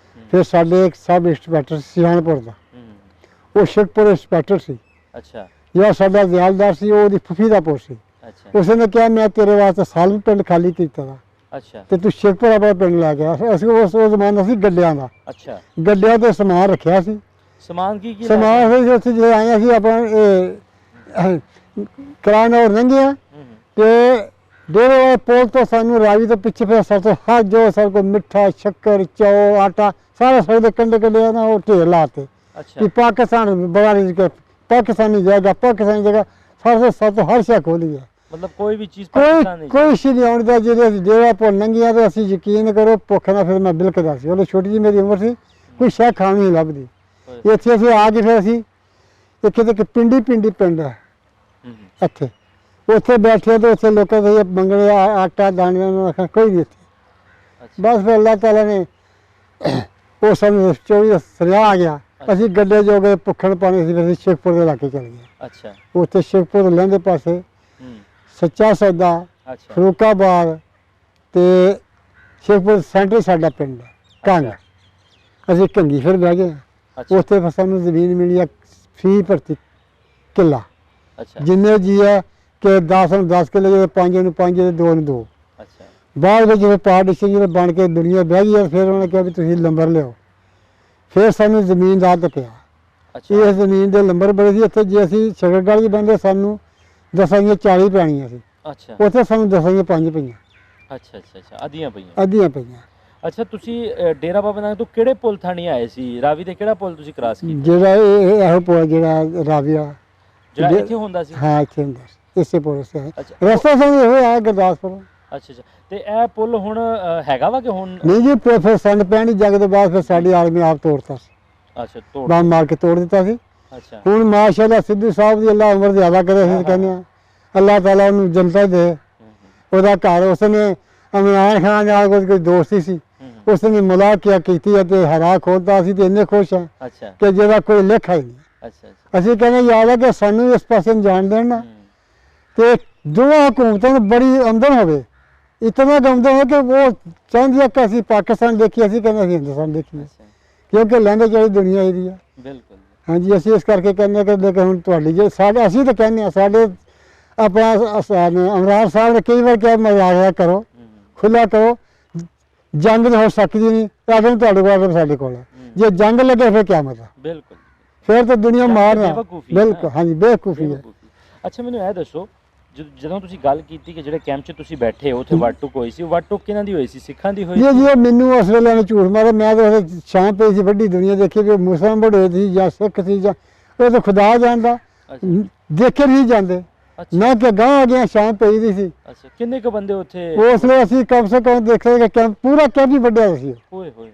ਫਿਰ ਸਾਡੇ ਇੱਕ ਸਬ ਇੰਸਪੈਕਟਰ ਸਿਆਣਪੁਰ ਦਾ, ਉਹ ਸ਼ੇਖਪੁਰ ਇੰਸਪੈਕਟਰ ਸੀ। ਅੱਛਾ, ਜਿਹੜਾ ਸਾਡਾ ਜ਼ਿਆਲਦਾਰ ਸੀ, ਉਹ ਉਹਦੀ ਫੁੱਫੀ ਦਾ ਪੁੱਤ ਸੀ। ਅੱਛਾ, ਉਸਨੇ ਕਿਹਾ ਮੈਂ ਤੇਰੇ ਵਾਸਤੇ ਸਾਲ ਵੀ ਪਿੰਡ ਖਾਲੀ ਕੀਤਾ ਵਾ, ਅੱਛਾ, ਤੇ ਤੂੰ ਸ਼ੇਖਪੁਰ ਆਪਣਾ ਪਿੰਡ ਲੈ ਗਿਆ। ਅਸੀਂ ਉਸ ਜ਼ਮਾਨਾ ਸੀ ਗੱਡਿਆਂ ਦਾ, ਅੱਛਾ, ਗੱਡਿਆਂ ਤੇ ਸਮਾਨ ਰੱਖਿਆ ਸੀ। ਸਮਾਨ ਕੀ ਸਮਾਨ ਫਿਰ ਉੱਥੇ ਜਦੋਂ ਆਏ ਅਸੀਂ ਆਪਣਾ ਇਹ ਕਲਾਨੌਰ ਲੰਘਿਆ ਤੇ ਡੇਰੇ ਵਾਲੇ ਪੁਲ ਤੋਂ ਸਾਨੂੰ ਰਾਵੀ ਤੋਂ ਪਿੱਛੇ ਫਿਰ ਸਾਡੇ ਹਰ ਜੋ ਸਾਡੇ ਕੋਲ ਮਿੱਠਾ, ਸ਼ੱਕਰ, ਚੌਲ, ਆਟਾ ਸਾਰਾ ਸਾਡੇ ਕੰਡੇ ਨਾ ਉਹ ਢੇਰ ਲਾਤੇ ਕਿ ਪਾਕਿਸਤਾਨ ਬੜਾ ਰਿਜ਼ਕ, ਪਾਕਿਸਤਾਨੀ ਜਗ੍ਹਾ ਸਾਡੇ ਹਰ ਸ਼ੈ ਖੋਲੀ ਹੈ। ਮਤਲਬ ਕੋਈ ਵੀ ਚੀਜ਼ ਪਾਕਿਸਤਾਨ ਨਹੀਂ, ਕੋਈ ਚੀਜ਼ ਨਹੀਂ ਆਉਣ ਦਾ। ਜਿਹੜੇ ਅਸੀਂ ਡੇਰਾ ਪੁਲ ਲੰਘਿਆ ਤੇ ਅਸੀਂ ਯਕੀਨ ਕਰੋ ਭੁੱਖ ਨਾਲ ਫਿਰ ਮੈਂ ਬਿਲਕਦਾ ਸੀ, ਉਹਨੇ ਛੋਟੀ ਜਿਹੀ ਮੇਰੀ ਉਮਰ ਸੀ, ਕੋਈ ਸ਼ੈ ਖਾਣ ਨਹੀਂ ਲੱਭਦੀ। ਇੱਥੇ ਅਸੀਂ ਆ ਕੇ ਫਿਰ ਅਸੀਂ ਇੱਕ ਪਿੰਡੀ ਪਿੰਡ ਹੈ ਇੱਥੇ, ਉੱਥੇ ਬੈਠੇ ਤੇ ਉੱਥੇ ਲੋਕਾਂ ਦੇ ਮੰਗਣੇ ਆਟਾ ਦਾਣੇ ਆਖਿਆ ਕੋਈ ਨਹੀਂ ਇੱਥੇ। ਬਸ ਫਿਰ ਅੱਲਾਹ ਤਾਲਾ ਨੇ ਉਹ ਸਾਨੂੰ 24 ਸਰਿਆ ਆ ਗਿਆ। ਅਸੀਂ ਗੱਡੇ ਜੋ ਗਏ ਭੁੱਖਣ ਪਾਣੀ ਸੀ, ਫਿਰ ਅਸੀਂ ਸ਼ੇਖਪੁਰ ਦੇ ਇਲਾਕੇ ਚਲੇ ਗਏ। ਅੱਛਾ, ਉੱਥੇ ਸ਼ੇਖਪੁਰ ਲਹਿੰਦੇ ਪਾਸੇ ਸੱਚਾ ਸੌਦਾ, ਫਰੂਕਾਬਾਦ ਤੇ ਸ਼ੇਖਪੁਰ ਸੈਂਟਰ ਸਾਡਾ ਪਿੰਡ ਹੈ ਕੰਗ। ਅਸੀਂ ਕੰਗੀ ਫਿਰ ਬਹਿ ਗਏ। ਉੱਥੇ ਫਿਰ ਸਾਨੂੰ ਜ਼ਮੀਨ ਮਿਲੀ ਆ ਫੀ ਪ੍ਰਤੀ ਕਿੱਲਾ, ਜਿੰਨੇ ਜੀ ਹੈ ਕਿ 10 ਨੂੰ 10 ਕਿੱਲੇ, ਜਿਹੜੇ 5 ਨੂੰ 5 ਤੇ 2 ਨੂੰ 2। ਬਾਅਦ ਵਿੱਚ ਜਦੋਂ ਪਾਰਟੀਸ਼ਨ ਜਿਹੜੇ ਬਣ ਕੇ ਦੁਨੀਆ ਬਹਿ ਗਈ, ਫਿਰ ਉਹਨੇ ਕਿਹਾ ਵੀ ਤੁਸੀਂ ਲੰਬਰ ਲਿਓ। ਫਿਰ ਸਾਨੂੰ ਜ਼ਮੀਨ ਦਾ ਹੱਕ ਪਿਆ। ਇਹ ਜ਼ਮੀਨ ਦੇ ਲੰਬਰ ਬੜੇ ਸੀ ਇੱਥੇ। ਜੇ ਅਸੀਂ ਸ਼ਕਰਗੜ੍ਹ 'ਚ ਬੰਦੇ ਸਾਨੂੰ 10 ਦੀਆਂ 40 ਪੈਣੀਆਂ ਸੀ, ਉੱਥੇ ਸਾਨੂੰ 10 ਦੀਆਂ 5 ਪਈਆਂ। ਅੱਛਾ ਅੱਛਾ ਅੱਛਾ, ਅੱਧੀਆਂ ਪਈਆਂ। ਅੱਛਾ, ਤੁਸੀਂ ਡੇਰਾ ਬਾਬਾ ਨਾਨਕ ਤੋਂ ਕਿਹੜੇ ਪੁਲ ਥਾਣੀ ਆਏ ਸੀ? ਰਾਵੀ ਦੇ ਕਿਹੜਾ ਪੁਲ ਤੁਸੀਂ ਕ੍ਰਾਸ ਕੀਤਾ? ਜਿਹੜਾ ਇਹੋ ਪੁਲ ਜਿਹੜਾ ਰਾਵੀਆ ਜਿਹੜਾ ਇੱਥੇ ਹੁੰਦਾ ਸੀ? ਹਾਂ, ਇੱਥੇ ਹੁੰਦਾ ਸੀ, ਇਸੇ ਪੁਲ ਸੇ ਰਸਤਾ ਸਾਨੂੰ ਇਹੋ ਆ ਗੁਰਦਾਸਪੁਰ। ਅੱਛਾ ਅੱਛਾ, ਤੇ ਇਹ ਪੁਲ ਹੁਣ ਹੈਗਾ ਵਾ ਕਿ ਹੁਣ ਨਹੀਂ ਜੀ? ਫਿਰ ਸੰਡ ਪੈਣ ਦੀ ਜੰਗ ਤੋਂ ਬਾਅਦ ਫਿਰ ਸਾਡੀ ਆਰਮੀ ਆਪ ਤੋੜਤਾ ਸੀ। ਅੱਛਾ, ਤੋੜ ਬੰਬ ਮਾਰ ਕੇ ਤੋੜ ਦਿੱਤਾ ਸੀ। ਅੱਛਾ ਹੁਣ ਮਾਸ਼ਾਅੱਲਾ ਸਿੱਧੂ ਸਾਹਿਬ ਦੀ ਅੱਲਾ ਉਮਰ ਜ਼ਿਆਦਾ ਕਰੇ ਅਸੀਂ ਕਹਿੰਦੇ ਆ ਅੱਲਾਹ ਤਾਲਾ ਉਹਨੂੰ ਜਨਤਾ ਦੇ ਉਹਦਾ ਘਰ ਉਸਨੇ ਇਮਰਾਨ ਖਾਨ ਨਾਲ ਕੋਈ ਦੋਸਤੀ ਸੀ ਉਸਨੇ ਮੁਲਾਕਾਤ ਕੀਤੀ ਅਤੇ ਹਰਾ ਖੋਲਦਾ ਸੀ ਤੇ ਇੰਨੇ ਖੁਸ਼ ਆ ਅੱਛਾ ਕਿ ਜਿਹਦਾ ਕੋਈ ਲੇਖਾ ਹੀ ਨਹੀਂ। ਅੱਛਾ ਅਸੀਂ ਕਹਿੰਦੇ ਯਾਦ ਹੈ ਕਿ ਸਾਨੂੰ ਇਸ ਪਾਸੇ ਨੂੰ ਜਾਣ ਦੇਣ ਨਾ ਤੇ ਦੋਵਾਂ ਹਕੂਮਤਾਂ ਨੂੰ ਬੜੀ ਆਮਦਨ ਹੋਵੇ ਇਤਨਾ ਆਮਦਨ ਹੋ ਕਿ ਉਹ ਚਾਹੁੰਦੀ ਹੈ ਕਿ ਅਸੀਂ ਪਾਕਿਸਤਾਨ ਦੇਖੀਏ ਅਸੀਂ ਕਹਿੰਦੇ ਅਸੀਂ ਹਿੰਦੁਸਤਾਨ ਦੇਖੀਏ ਕਿਉਂਕਿ ਲਹਿੰਦੇ ਜਿਹੜੀ ਦੁਨੀਆ ਇਹਦੀ ਆ। ਬਿਲਕੁਲ ਹਾਂਜੀ ਅਸੀਂ ਇਸ ਕਰਕੇ ਕਹਿੰਦੇ ਕਿ ਹੁਣ ਤੁਹਾਡੀ ਜੇ ਸਾਡੇ ਅਸੀਂ ਤਾਂ ਕਹਿੰਦੇ ਹਾਂ ਸਾਡੇ ਆਪਣਾ ਇਮਰਾਨ ਸਾਹਿਬ ਨੇ ਕਈ ਵਾਰ ਕਿਹਾ ਮਜ਼ਾਕ ਕਰੋ ਖੁੱਲਾ ਕਰੋ ਜੰਗ ਤਾਂ ਹੋ ਸਕਦੀ ਨਹੀਂ ਅਗਰ ਤੁਹਾਡੇ ਕੋਲ ਸਾਡੇ ਕੋਲ ਹੈ ਜੇ ਜੰਗ ਲੱਗੇ ਫਿਰ ਕਿਆ ਮਤਲਬ ਬਿਲਕੁਲ ਫਿਰ ਤਾਂ ਦੁਨੀਆ ਮਾਰਨਾ ਬਿਲਕੁਲ ਹਾਂਜੀ ਬੇਵਕੂਫੀ ਹੈ। ਅੱਛਾ ਮੈਨੂੰ ਇਹ ਦੱਸੋ ਜਦੋਂ ਤੁਸੀਂ ਗੱਲ ਕੀਤੀ ਕਿ ਜਿਹੜੇ ਕੈਂਪ 'ਚ ਤੁਸੀਂ ਬੈਠੇ ਹੋ ਉੱਥੇ ਵੱਟ-ਟੁਕ ਹੋਈ ਸੀ ਵੱਟ-ਟੁਕ ਕਿਹਨਾਂ ਦੀ ਹੋਈ ਸੀ ਸਿੱਖਾਂ ਦੀ ਹੋਈ ਸੀ? ਜੀ ਮੈਨੂੰ ਉਸ ਵੇਲੇ ਨੇ ਝੂਠ ਮਾਰਿਆ ਮੈਂ ਤਾਂ ਸ਼ਾਮ ਪਈ ਸੀ ਵੱਡੀ ਦੁਨੀਆ ਦੇਖੀ ਵੀ ਮੁਸਲਮਾਨ ਬੜੇ ਸੀ ਜਾਂ ਸਿੱਖ ਸੀ ਜਾਂ ਉਹ ਤਾਂ ਖੁਦਾ ਜਾਣਦਾ ਦੇਖੇ ਨਹੀਂ ਜਾਂਦੇ ਨਾ ਕਿ ਗਾਂ ਆ ਗਿਆ ਸ਼ਾਮ ਪਈ ਦੀ ਸੀ। ਅੱਛਾ ਕਿੰਨੇ ਕ ਬੰਦੇ ਉੱਥੇ ਉਸ ਵੇਲੇ ਅਸੀਂ ਕਮ ਸੇ ਕਮ ਦੇਖਦੇ ਕਿ ਕੈਂਪ ਪੂਰਾ ਕੈਂਪ ਹੀ ਵੱਡਿਆ ਸੀ ਹੋਏ ਹੋਏ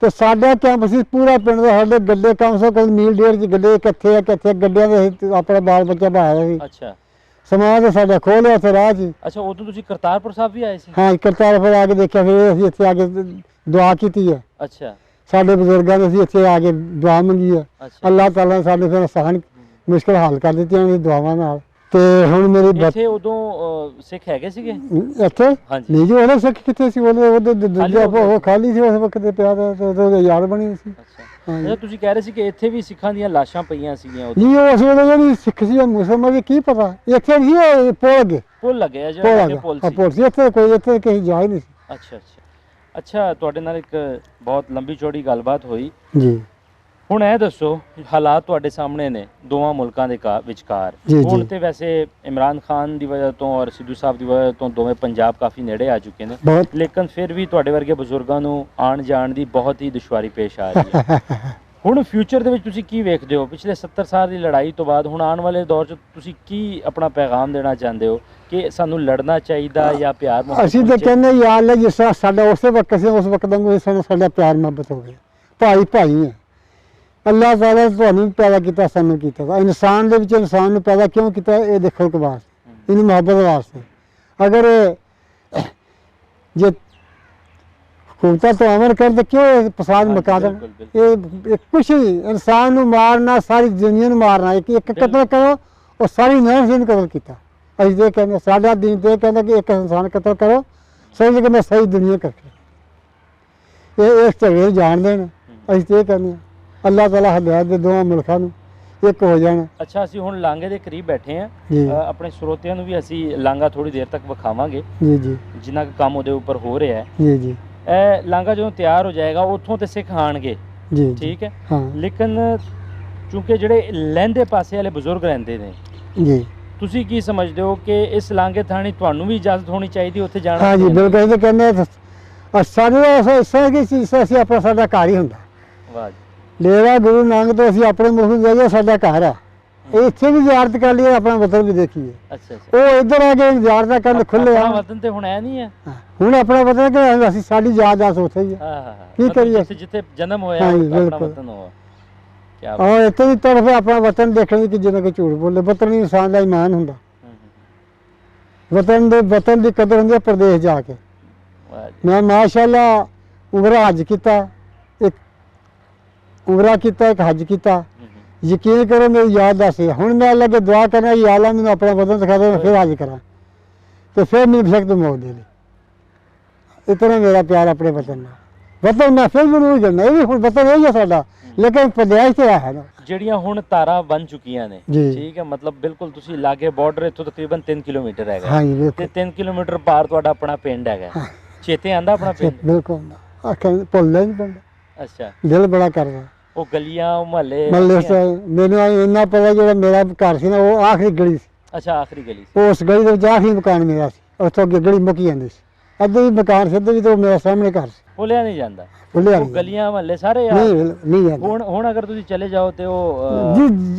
ਤੇ ਸਾਡਾ ਕੈਂਪ ਸੀ ਪੂਰਾ ਪਿੰਡ ਦਾ ਸਾਡੇ ਗੱਡੇ ਕਮ ਸੇ ਕਮ ਮੀਲ ਡੇਢ ਚ ਗੱਡੇ ਕਿੱਥੇ ਗੱਡਿਆਂ ਦੇ ਆਪਣਾ ਬਾਲ ਬੱਚਾ ਬਾਹਰ ਸੀ। ਅੱਛਾ ਸਮਾਜ ਸਾਡਾ ਖੋਲਿਆ ਉੱਥੇ ਰਾਹ 'ਚ। ਅੱਛਾ ਉਦੋਂ ਤੁਸੀਂ ਕਰਤਾਰਪੁਰ ਸਾਹਿਬ ਵੀ ਆਏ ਸੀ? ਹਾਂ ਕਰਤਾਰਪੁਰ ਆ ਕੇ ਦੇਖਿਆ ਫਿਰ ਅਸੀਂ ਇੱਥੇ ਆ ਕੇ ਦੁਆ ਕੀਤੀ ਹੈ। ਅੱਛਾ ਸਾਡੇ ਬਜ਼ੁਰਗਾਂ ਨੇ ਅਸੀਂ ਇੱਥੇ ਆ ਕੇ ਦੁਆ ਮੰਗੀ ਹੈ ਅੱਲਾਹ ਤਾਲਾ ਨੇ ਸਾਡੇ ਫਿਰ ਆਸਾਨ ਮੁਸ਼ਕਿਲ ਹੱਲ ਕਰ ਦਿੱਤੀਆਂ ਉਹਨਾਂ ਦੀ ਦੁਆਵਾਂ ਨਾਲ। ਤੇ ਹੁਣ ਮੇਰੀ ਇੱਥੇ ਉਦੋਂ ਸਿੱਖ ਹੈਗੇ ਸੀਗੇ ਇੱਥੇ ਨਹੀਂ ਜੀ ਉਹਦੇ ਸਿੱਖ ਕਿੱਥੇ ਸੀ ਉਹਦੇ ਦੂਜੇ ਉਹ ਖਾਲੀ ਸੀ ਉਸ ਵਕਤ ਦੇ ਪਿਆ ਤੇ ਉਹਦੇ ਯਾਰ ਬਣੀ ਸੀ। ਅੱਛਾ ਤੁਸੀਂ ਕਹਿ ਰਹੇ ਸੀ ਕਿ ਇੱਥੇ ਵੀ ਸਿੱਖਾਂ ਦੀਆਂ ਲਾਸ਼ਾਂ ਪਈਆਂ ਸੀਗੀਆਂ ਜੀ ਉਸ ਵੇਲੇ ਜਿਹੜੀ ਸਿੱਖ ਸੀ ਮੁਸਲਮਾਨ ਦੀ ਕੀ ਪਤਾ ਇੱਥੇ ਨਹੀਂ ਪੁੱਲ ਲੱਗਿਆ ਜਿਹੜਾ ਪੁੱਲ ਸੀ ਇੱਥੇ ਕੋਈ ਇੱਥੇ ਕहीं ਜਾ ਹੀ ਨਹੀਂ ਸੀ। ਅੱਛਾ ਅੱਛਾ ਤੁਹਾਡੇ ਨਾਲ ਇੱਕ ਬਹੁਤ ਲੰਬੀ ਚੌੜੀ ਗੱਲਬਾਤ ਹੋਈ ਜੀ। ਹੁਣ ਇਹ ਦੱਸੋ ਹਾਲਾਤ ਤੁਹਾਡੇ ਸਾਹਮਣੇ ਨੇ ਦੋਵਾਂ ਮੁਲਕਾਂ ਦੇ ਵਿਚਕਾਰ ਹੁਣ ਤੇ ਵੈਸੇ ਇਮਰਾਨ ਖਾਨ ਦੀ ਵਜ੍ਹਾ ਤੋਂ ਔਰ ਸਿੱਧੂ ਸਾਹਿਬ ਦੀ ਵਜ੍ਹਾ ਤੋਂ ਦੋਵੇਂ ਪੰਜਾਬ ਕਾਫੀ ਨੇੜੇ ਆ ਚੁੱਕੇ ਨੇ ਲੇਕਿਨ ਫਿਰ ਵੀ ਤੁਹਾਡੇ ਵਰਗੇ ਬਜ਼ੁਰਗਾਂ ਨੂੰ ਆਉਣ ਜਾਣ ਦੀ ਬਹੁਤ ਹੀ ਦੁਸ਼ਵਾਰੀ ਪੇਸ਼ ਆ ਰਹੀ ਹੈ। ਹੁਣ ਫਿਊਚਰ ਦੇ ਵਿੱਚ ਤੁਸੀਂ ਕੀ ਵੇਖਦੇ ਹੋ ਪਿਛਲੇ 70 ਸਾਲ ਦੀ ਲੜਾਈ ਤੋਂ ਬਾਅਦ ਹੁਣ ਆਉਣ ਵਾਲੇ ਦੌਰ 'ਚ ਤੁਸੀਂ ਕੀ ਆਪਣਾ ਪੈਗਾਮ ਦੇਣਾ ਚਾਹੁੰਦੇ ਹੋ ਕਿ ਸਾਨੂੰ ਲੜਨਾ ਚਾਹੀਦਾ ਜਾਂ ਪਿਆਰ ਮੁਹੱਬਤ? ਅਸੀਂ ਤਾਂ ਕਹਿੰਦੇ ਯਾਰ ਲੈ ਜਿਸ ਤਰ੍ਹਾਂ ਸਾਡਾ ਉਸੇ ਵਕਤ ਸੀ ਉਸ ਵਕਤ ਵਾਂਗੂ ਸਾਡਾ ਪਿਆਰ ਮੁਹੱਬਤ ਹੋਵੇ ਭਾਈ ਹੈ। ਅੱਲਾਹ ਤਾਲਾ ਤੁਹਾਨੂੰ ਪੈਦਾ ਕੀਤਾ ਸਾਨੂੰ ਕੀਤਾ ਇਨਸਾਨ ਦੇ ਵਿੱਚ ਇਨਸਾਨ ਨੂੰ ਪੈਦਾ ਕਿਉਂ ਕੀਤਾ ਇਹ ਦੇਖੋ ਕਿ ਵਾਸਤੇ ਇਹਨੂੰ ਮੁਹੱਬਤ ਵਾਸਤੇ ਅਗਰ ਜੇ ਹੁਕੂਮਤਾਂ ਤੋਂ ਅਮਰ ਕਰਦੇ ਕਿਉਂ ਫਸਾਦ ਮਕਾ ਦੇਣ ਇਹ ਕੁਛ ਨਹੀਂ ਇਨਸਾਨ ਨੂੰ ਮਾਰਨਾ ਸਾਰੀ ਦੁਨੀਆ ਨੂੰ ਮਾਰਨਾ ਇੱਕ ਕਤਲ ਕਰੋ ਉਹ ਸਾਰੀ ਨਸਲ ਨੂੰ ਕਤਲ ਕੀਤਾ। ਅਸੀਂ ਇਹ ਕਹਿੰਦੇ ਸਾਡਾ ਦੀਨ ਤੇ ਕਹਿੰਦਾ ਕਿ ਇੱਕ ਇਨਸਾਨ ਕਤਲ ਕਰੋ ਸਮਝ ਕੇ ਮੈਂ ਸਹੀ ਦੁਨੀਆ ਕਰਕੇ ਇਹ ਇਸ ਝਗੜੇ ਜਾਣਦੇ ਨੇ ਅਸੀਂ ਤੇ ਇਹ ਕਹਿੰਦੇ ਹਾਂ ਅੱਲਾਹ ਤਾਲਾ ਹਦਾਇਤ ਦੇ ਦੋਵਾਂ ਮੁਲਕਾਂ ਨੂੰ ਇੱਕ ਹੋ ਜਾਣ। ਅੱਛਾ ਅਸੀਂ ਹੁਣ ਲਾਂਘੇ ਦੇ ਕਰੀਬ ਬੈਠੇ ਹਾਂ ਆਪਣੇ ਸਰੋਤਿਆਂ ਨੂੰ ਵੀ ਅਸੀਂ ਲਾਂਘਾ ਥੋੜੀ ਦੇਰ ਤੱਕ ਵਿਖਾਵਾਂਗੇ ਜੀ ਜਿੰਨਾ ਕੰਮ ਉਹਦੇ ਉੱਪਰ ਹੋ ਰਿਹਾ ਹੈ ਜੀ। ਇਹ ਲਾਂਘਾ ਜਦੋਂ ਤਿਆਰ ਹੋ ਜਾਏਗਾ ਉੱਥੋਂ ਤੇ ਸਿੱਖ ਆਣਗੇ ਜੀ ਠੀਕ ਹੈ ਲੇਕਿਨ ਕਿਉਂਕਿ ਜਿਹੜੇ ਲਹਿੰਦੇ ਪਾਸੇ ਵਾਲੇ ਬਜ਼ੁਰਗ ਰਹਿੰਦੇ ਨੇ ਜੀ ਤੁਸੀਂ ਕੀ ਸਮਝਦੇ ਹੋ ਕਿ ਇਸ ਲਾਂਘੇ ਥਾਣੀ ਤੁਹਾਨੂੰ ਵੀ ਇਜਾਜ਼ਤ ਹੋਣੀ ਚਾਹੀਦੀ ਉੱਥੇ ਜਾਣਾ? ਹਾਂ ਜੀ ਬਿਲਕੁਲ ਇਹ ਕਹਿੰਦੇ ਸਾਡੇ ਅਸੀਂ ਆਪਣਾ ਸਾਡਾ ਘਰ ਹੀ ਹੁੰਦਾ। ਵਾਹ ਜੀ ਡੇਰਾ ਗੁਰੂ ਨਾਨਕ ਤੋਂ ਅਸੀਂ ਆਪਣੇ ਮੁਲਕ ਨੂੰ ਜਾਈਏ ਸਾਡਾ ਘਰ ਆ ਇੱਥੇ ਵੀ ਜ਼ਿਆਰਤ ਕਰ ਲਈਏ ਆਪਣਾ ਵਤਨ ਵੀ ਦੇਖੀਏ। ਅੱਛਾ ਉਹ ਇੱਧਰ ਆ ਕੇ ਜ਼ਿਆਰਤਾਂ ਕਰਨ ਖੁੱਲੇ ਆ ਵਤਨ ਤੇ ਹੁਣ ਹੈ ਨਹੀਂ ਹੈ ਹੁਣ ਆਪਣਾ ਵਤਨ ਕਿ ਅਸੀਂ ਸਾਡੀ ਯਾਦ ਉੱਥੇ ਹੀ ਹੈ ਕੀ ਕਰੀਏ ਜਿੱਥੇ ਜਨਮ ਹੋਇਆ ਆਪਣਾ ਵਤਨ ਹੋਇਆ ਕੀ ਹਾਂ ਇੱਥੇ ਵੀ ਤਰਫ ਆਪਣਾ ਵਤਨ ਦੇਖਣ ਦੀ ਕਿ ਜਿਹਨਾਂ ਕੋਈ ਝੂਠ ਬੋਲੇ ਵਤਨ ਹੀ ਇਨਸਾਨ ਦਾ ਇਮਾਨ ਹੁੰਦਾ ਵਤਨ ਦੀ ਕਦਰ ਹੁੰਦੀ ਹੈ ਪ੍ਰਦੇਸ਼ ਜਾ ਕੇ। ਮੈਂ ਮਾਸ਼ਾਅੱਲਾ ਉਮਰਾ ਹੱਜ ਕੀਤਾ ਇੱਕ ਹੱਜ ਕੀਤਾ ਯਕੀਨ ਕਰੋ ਮੇਰੀ ਯਾਦ ਦੱਸ ਹੁਣ ਮੈਂ ਅੱਲਾ ਕੇ ਦੁਆ ਕਰਨਾ ਯਾ ਅੱਲਾ ਮੈਨੂੰ ਆਪਣਾ ਵਤਨ ਦਿਖਾ ਦੇ ਫਿਰ ਹੱਜ ਕਰਾਂ ਤੇ ਫਿਰ ਮੈਨੂੰ ਬੇਸ਼ੱਕ ਤੂੰ ਮੌਤ ਦੇ ਦੇ ਇਤਨਾ ਮੇਰਾ ਪਿਆਰ ਆਪਣੇ ਵਤਨ ਨਾਲ ਵਤਨ ਮੈਂ ਫਿਰ ਜ਼ਰੂਰ ਕਰਨਾ ਇਹ ਵੀ ਹੁਣ ਵਤਨ ਹੈ ਸਾਡਾ ਲੇਕਿਨ ਪ੍ਰਦੇਸ਼ ਤੇ ਹੈ ਨਾ ਜਿਹੜੀਆਂ ਹੁਣ ਤਾਰਾਂ ਬਣ ਚੁੱਕੀਆਂ ਨੇ ਠੀਕ ਹੈ ਮਤਲਬ ਬਿਲਕੁਲ ਤੁਸੀਂ ਲਾਗੇ ਬਾਰਡਰ ਇੱਥੋਂ ਤਕਰੀਬਨ 3 ਕਿਲੋਮੀਟਰ ਹੈਗਾ ਤੇ 3 ਕਿਲੋਮੀਟਰ ਪਾਰ ਤੁਹਾਡਾ ਆਪਣਾ ਪਿੰਡ ਹੈਗਾ ਚੇਤੇ ਆਂਦਾ ਆਪਣਾ ਪਿੰਡ? ਬਿਲਕੁਲ ਭੁੱਲਦਾ ਨਹੀਂ ਪਿੰਡ। ਅੱਛਾ ਦਿਲ ਬੜਾ ਕਰਦਾ ਉਹ ਗਲੀਆਂ ਮੁਹੱਲੇ ਮੈਨੂੰ ਇੰਨਾ ਪਤਾ ਜਿਹੜਾ ਮੇਰਾ ਘਰ ਸੀ ਨਾ ਉਹ ਆਖਰੀ ਗਲੀ ਸੀ। ਅੱਛਾ ਆਖਰੀ ਗਲੀ ਸੀ ਉਸ ਗਲੀ ਦੇ ਵਿੱਚ ਆਖਰੀ ਮਕਾਨ ਮੇਰਾ ਸੀ ਉੱਥੋਂ ਅੱਗੇ ਗਲੀ ਮੁੱਕੀ ਜਾਂਦੀ ਸੀ ਅੱਧੇ ਵੀ ਮਕਾਨ ਸਿੱਧੇ ਵੀ ਤਾਂ ਮੇਰਾ ਸਾਹਮਣੇ ਘਰ ਸੀ ਭੁੱਲਿਆ ਨਹੀਂ ਜਾਂਦਾ ਗਲੀਆਂ ਮੁਹੱਲੇ ਸਾਰੇ ਨਹੀਂ ਹੁਣ ਅਗਰ ਤੁਸੀਂ ਚਲੇ ਜਾਓ ਤੇ ਉਹ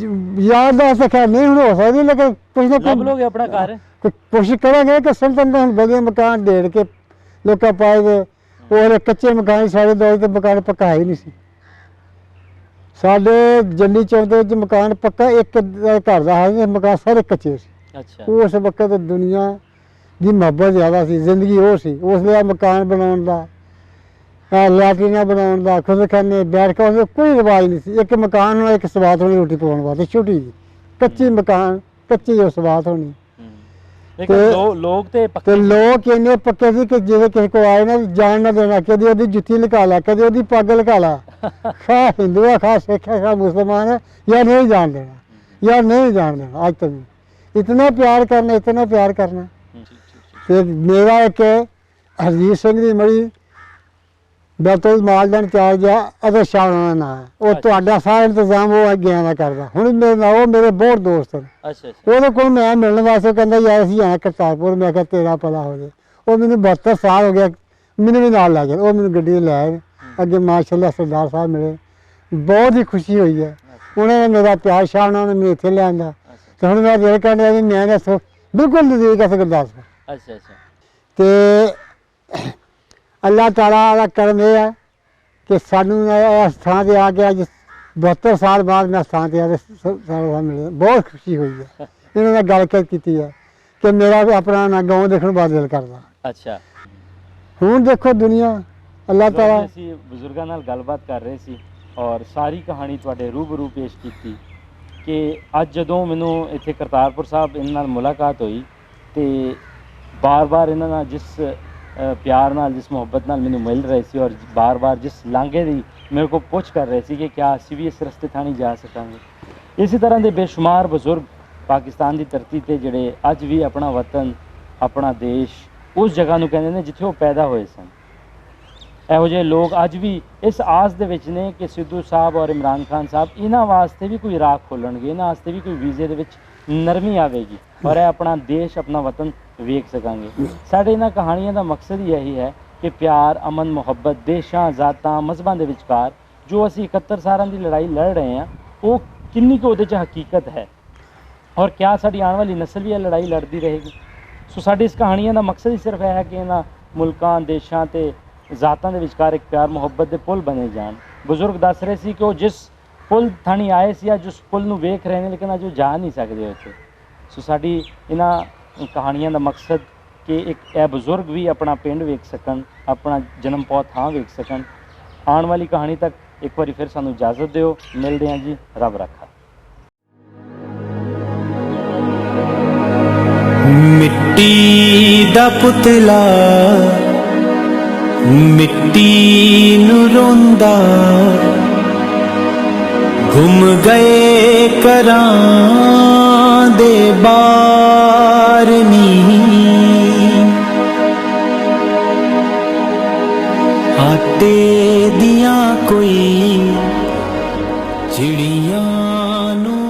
ਯਾਦ ਦਾ ਖੈਰ ਨਹੀਂ ਹੁਣ ਹੋ ਸਕਦੀ ਲੇਕਿਨ ਕੁਛ ਨਾ ਲੱਭ ਲੋਗੇ ਆਪਣਾ ਘਰ ਕੋਸ਼ਿਸ਼ ਕਰਾਂਗੇ ਕਿ ਸੁਲਤਾਨ ਵਧੀਆ ਮਕਾਨ ਢੇੜ ਕੇ ਲੋਕਾਂ ਪਾਏ ਦੇ ਉਹ ਕੱਚੇ ਮਕਾਨ ਸਾਰੇ ਦੌਰ ਤੇ ਮਕਾਨ ਪੱਕਾ ਹੀ ਨਹੀਂ ਸੀ ਸਾਡੇ ਜੰਡੀ ਚੌਂਕ ਦੇ ਵਿੱਚ ਮਕਾਨ ਪੱਕਾ ਇੱਕ ਘਰ ਦਾ ਹੈ, ਮਕਾਨ ਸਾਰੇ ਕੱਚੇ ਸੀ। ਅੱਛਾ ਉਸ ਵਕਤ ਦੁਨੀਆ ਦੀ ਮੁਹੱਬਤ ਜ਼ਿਆਦਾ ਸੀ, ਜ਼ਿੰਦਗੀ ਉਹ ਸੀ। ਉਸ ਲਈ ਮਕਾਨ ਬਣਾਉਣ ਦਾ, ਲੈਟਰੀਨਾਂ ਬਣਾਉਣ ਦਾ, ਖੁਦਖਾਨੇ, ਬੈਠਕਾਂ ਦਾ ਕੋਈ ਰਿਵਾਜ ਨਹੀਂ ਸੀ। ਇੱਕ ਮਕਾਨ ਨਾਲ ਇੱਕ ਸਵਾਤ ਹੋਣੀ ਰੋਟੀ ਪਕਾਉਣ ਵਾਸਤੇ, ਛੋਟੀ ਜਿਹੀ ਕੱਚੀ ਮਕਾਨ, ਕੱਚੀ ਉਹ ਸਵਾਤ ਹੋਣੀ। ਲੋਕ ਤੇ ਲੋਕ ਇੰਨੇ ਪੱਕੇ ਸੀ ਕਿ ਜਿਵੇਂ ਕਿਸੇ ਕੋ ਆਏ ਨਾ ਜਾਣ ਨਾ ਦੇਣਾ, ਕਦੇ ਉਹਦੀ ਜੁੱਤੀ ਲੁਕਾ ਲਾ, ਕਦੇ ਉਹਦੀ ਪੱਗ ਲੁਕਾ ਲਾ, ਖਾ ਹਿੰਦੂ ਹੈ, ਖਾ ਸਿੱਖ ਹੈ, ਖਾ ਮੁਸਲਮਾਨ ਹੈ, ਜਾਂ ਨਹੀਂ ਜਾਣ ਦੇਣਾ, ਜਾਂ ਨਹੀਂ ਜਾਣ ਦੇਣਾ। ਅੱਜ ਤੱਕ ਇਤਨਾ ਪਿਆਰ ਕਰਨਾ, ਇਤਨਾ ਪਿਆਰ ਕਰਨਾ। ਤੇ ਮੇਰਾ ਇੱਕ ਹਰਜੀਤ ਸਿੰਘ ਦੀ ਮੜੀ ਬੈਤੂਲ ਮਾਲਦਾਨ ਚਾਰਜ ਆ, ਅਦਰ ਸ਼ਾਹ ਦਾ ਨਾਂ ਹੈ। ਉਹ ਤੁਹਾਡਾ ਸਾਰਾ ਇੰਤਜ਼ਾਮ ਉਹ ਅੱਗੇ ਦਾ ਕਰਦਾ। ਹੁਣ ਮੇਰੇ ਨਾਲ ਉਹ ਮੇਰੇ ਬਹੁਤ ਦੋਸਤ ਨੇ। ਉਹਦੇ ਕੋਲ ਮੈਂ ਮਿਲਣ ਵਾਸਤੇ ਕਹਿੰਦਾ ਯਾਰ ਅਸੀਂ ਆਏ ਕਰਤਾਰਪੁਰ। ਮੈਂ ਕਿਹਾ ਤੇਰਾ ਭਲਾ ਹੋ ਜਾਏ। ਉਹ ਮੈਨੂੰ 72 ਸਾਲ ਹੋ ਗਿਆ, ਮੈਨੂੰ ਵੀ ਨਾਲ ਲੈ ਗਿਆ। ਉਹ ਮੈਨੂੰ ਗੱਡੀ ਲੈ ਆਏ, ਅੱਗੇ ਮਾਸ਼ਾਅੱਲਾ ਸਰਦਾਰ ਸਾਹਿਬ ਮਿਲੇ, ਬਹੁਤ ਹੀ ਖੁਸ਼ੀ ਹੋਈ ਹੈ। ਉਹਨਾਂ ਨੇ ਮੇਰਾ ਪਿਆਰ ਸ਼ਾਹ ਨਾਲ ਮੈਨੂੰ ਇੱਥੇ ਲਿਆਂਦਾ। ਤੇ ਹੁਣ ਮੈਂ ਦਿਲ ਕਰਦਾ ਵੀ ਮੈਂ ਦੱਸੋ ਬਿਲਕੁਲ ਨਜ਼ਦੀਕ ਹੈ ਗੁਰਦਾਸਪੁਰ। ਤੇ ਅੱਲਾਹ ਤਾਲਾ ਦਾ ਕਰਮ ਇਹ ਹੈ ਕਿ ਸਾਨੂੰ ਇਸ ਥਾਂ 'ਤੇ ਆ ਕੇ ਅੱਜ 72 ਸਾਲ ਬਾਅਦ ਮੈਂ ਥਾਂ 'ਤੇ ਆ ਕੇ ਸਾਨੂੰ ਮਿਲੇ, ਬਹੁਤ ਖੁਸ਼ੀ ਹੋਈ ਹੈ। ਇਹਨਾਂ ਨਾਲ ਗੱਲ ਕੀਤੀ ਹੈ ਕਿ ਮੇਰਾ ਵੀ ਆਪਣਾ ਨਾ ਗਾਉਂ ਦੇਖਣ ਬਾਅਦ ਦਿਲ ਕਰਦਾ। ਅੱਛਾ, ਹੁਣ ਦੇਖੋ ਦੁਨੀਆ ਅੱਲਾਹ ਤਾਲਾ। ਅਸੀਂ ਬਜ਼ੁਰਗਾਂ ਨਾਲ ਗੱਲਬਾਤ ਕਰ ਰਹੇ ਸੀ ਔਰ ਸਾਰੀ ਕਹਾਣੀ ਤੁਹਾਡੇ ਰੂਬਰੂ ਪੇਸ਼ ਕੀਤੀ ਕਿ ਅੱਜ ਜਦੋਂ ਮੈਨੂੰ ਇੱਥੇ ਕਰਤਾਰਪੁਰ ਸਾਹਿਬ ਇਹਨਾਂ ਨਾਲ ਮੁਲਾਕਾਤ ਹੋਈ ਤੇ ਬਾਰ-ਬਾਰ ਇਹਨਾਂ ਨਾਲ ਜਿਸ ਪਿਆਰ ਨਾਲ, ਜਿਸ ਮੁਹੱਬਤ ਨਾਲ ਮੈਨੂੰ ਮਿਲ ਰਹੇ ਸੀ ਔਰ ਬਾਰ-ਬਾਰ ਜਿਸ ਲਾਂਘੇ ਦੀ ਮੇਰੇ ਕੋਲ ਪੁੱਛ ਕਰ ਰਹੇ ਸੀ ਕਿ ਕਿਆ ਅਸੀਂ ਵੀ ਇਸ ਰਸਤੇ ਥਾਣੀ ਜਾ ਸਕਾਂਗੇ। ਇਸੇ ਤਰ੍ਹਾਂ ਦੇ ਬੇਸ਼ੁਮਾਰ ਬਜ਼ੁਰਗ ਪਾਕਿਸਤਾਨ ਦੀ ਧਰਤੀ 'ਤੇ ਜਿਹੜੇ ਅੱਜ ਵੀ ਆਪਣਾ ਵਤਨ, ਆਪਣਾ ਦੇਸ਼ ਉਸ ਜਗ੍ਹਾ ਨੂੰ ਕਹਿੰਦੇ ਨੇ ਜਿੱਥੇ ਉਹ ਪੈਦਾ ਹੋਏ ਸਨ। ਇਹੋ ਜਿਹੇ ਲੋਕ ਅੱਜ ਵੀ ਇਸ ਆਸ ਦੇ ਵਿੱਚ ਨੇ ਕਿ ਸਿੱਧੂ ਸਾਹਿਬ ਔਰ ਇਮਰਾਨ ਖਾਨ ਸਾਹਿਬ ਇਹਨਾਂ ਵਾਸਤੇ ਵੀ ਕੋਈ ਰਾਹ ਖੋਲ੍ਹਣਗੇ, ਇਹਨਾਂ ਵਾਸਤੇ ਵੀ ਕੋਈ ਵੀਜ਼ੇ ਦੇ ਵਿੱਚ ਨਰਮੀ ਆਵੇਗੀ ਔਰ ਇਹ ਆਪਣਾ ਦੇਸ਼, ਆਪਣਾ ਵਤਨ ਵੇਖ ਸਕਾਂਗੇ। ਸਾਡੇ ਇਹਨਾਂ ਕਹਾਣੀਆਂ ਦਾ ਮਕਸਦ ਹੀ ਇਹੀ ਹੈ ਕਿ ਪਿਆਰ, ਅਮਨ, ਮੁਹੱਬਤ, ਦੇਸ਼ਾਂ, ਜ਼ਾਤਾਂ, ਮਜ਼ਹਬਾਂ ਦੇ ਵਿਚਕਾਰ ਜੋ ਅਸੀਂ 71 ਸਾਲਾਂ ਦੀ ਲੜਾਈ ਲੜ ਰਹੇ ਹਾਂ ਉਹ ਕਿੰਨੀ ਕੁ ਉਹਦੇ 'ਚ ਹਕੀਕਤ ਹੈ ਔਰ ਕਿਆ ਸਾਡੀ ਆਉਣ ਵਾਲੀ ਨਸਲ ਵੀ ਇਹ ਲੜਾਈ ਲੜਦੀ ਰਹੇਗੀ। ਸੋ ਸਾਡੀ ਇਸ ਕਹਾਣੀਆਂ ਦਾ ਮਕਸਦ ਹੀ ਸਿਰਫ ਇਹ ਹੈ ਕਿ ਇਹਨਾਂ ਮੁਲਕਾਂ, ਦੇਸ਼ਾਂ ਅਤੇ ਜ਼ਾਤਾਂ ਦੇ ਵਿਚਕਾਰ ਇੱਕ ਪਿਆਰ ਮੁਹੱਬਤ ਦੇ ਪੁਲ ਬਣੇ ਜਾਣ। ਬਜ਼ੁਰਗ ਦੱਸ ਰਹੇ ਸੀ ਕਿ ਉਹ ਜਿਸ ਪੁਲ ਥਾਣੀ ਆਏ ਸੀ ਅੱਜ ਉਸ ਪੁਲ ਨੂੰ ਵੇਖ ਰਹੇ ਨੇ ਲੇਕਿਨ ਅੱਜ ਉਹ ਜਾ ਨਹੀਂ ਸਕਦੇ ਉੱਥੇ। ਸੋ ਸਾਡੀ ਇਹਨਾਂ ਕਹਾਣੀਆਂ ਦਾ ਮਕਸਦ ਕਿ ਇੱਕ ਇਹ ਬਜ਼ੁਰਗ ਵੀ ਆਪਣਾ ਪਿੰਡ ਵੇਖ ਸਕਣ, ਆਪਣਾ ਜਨਮ ਪੌ ਥਾਂ ਵੇਖ ਸਕਣ। ਆਉਣ ਵਾਲੀ ਕਹਾਣੀ ਤੱਕ ਇੱਕ ਵਾਰੀ ਫਿਰ ਸਾਨੂੰ ਇਜਾਜ਼ਤ ਦਿਓ। ਮਿਲਦੇ ਹਾਂ ਜੀ, ਰੱਬ ਰਾਖਾ। ਮਿੱਟੀ ਦਾ ਪੁਤਲਾ ਮਿੱਟੀ ਨੂੰ ਰੋਂਦਾ, ਗੁੰਮ ਗਏ ਘਰਾਂ ਦੇ ਬਾਰ ਨੀ, ਆਟੇ ਦੀਆਂ ਕੋਈ ਚਿੜੀਆਂ ਨੂੰ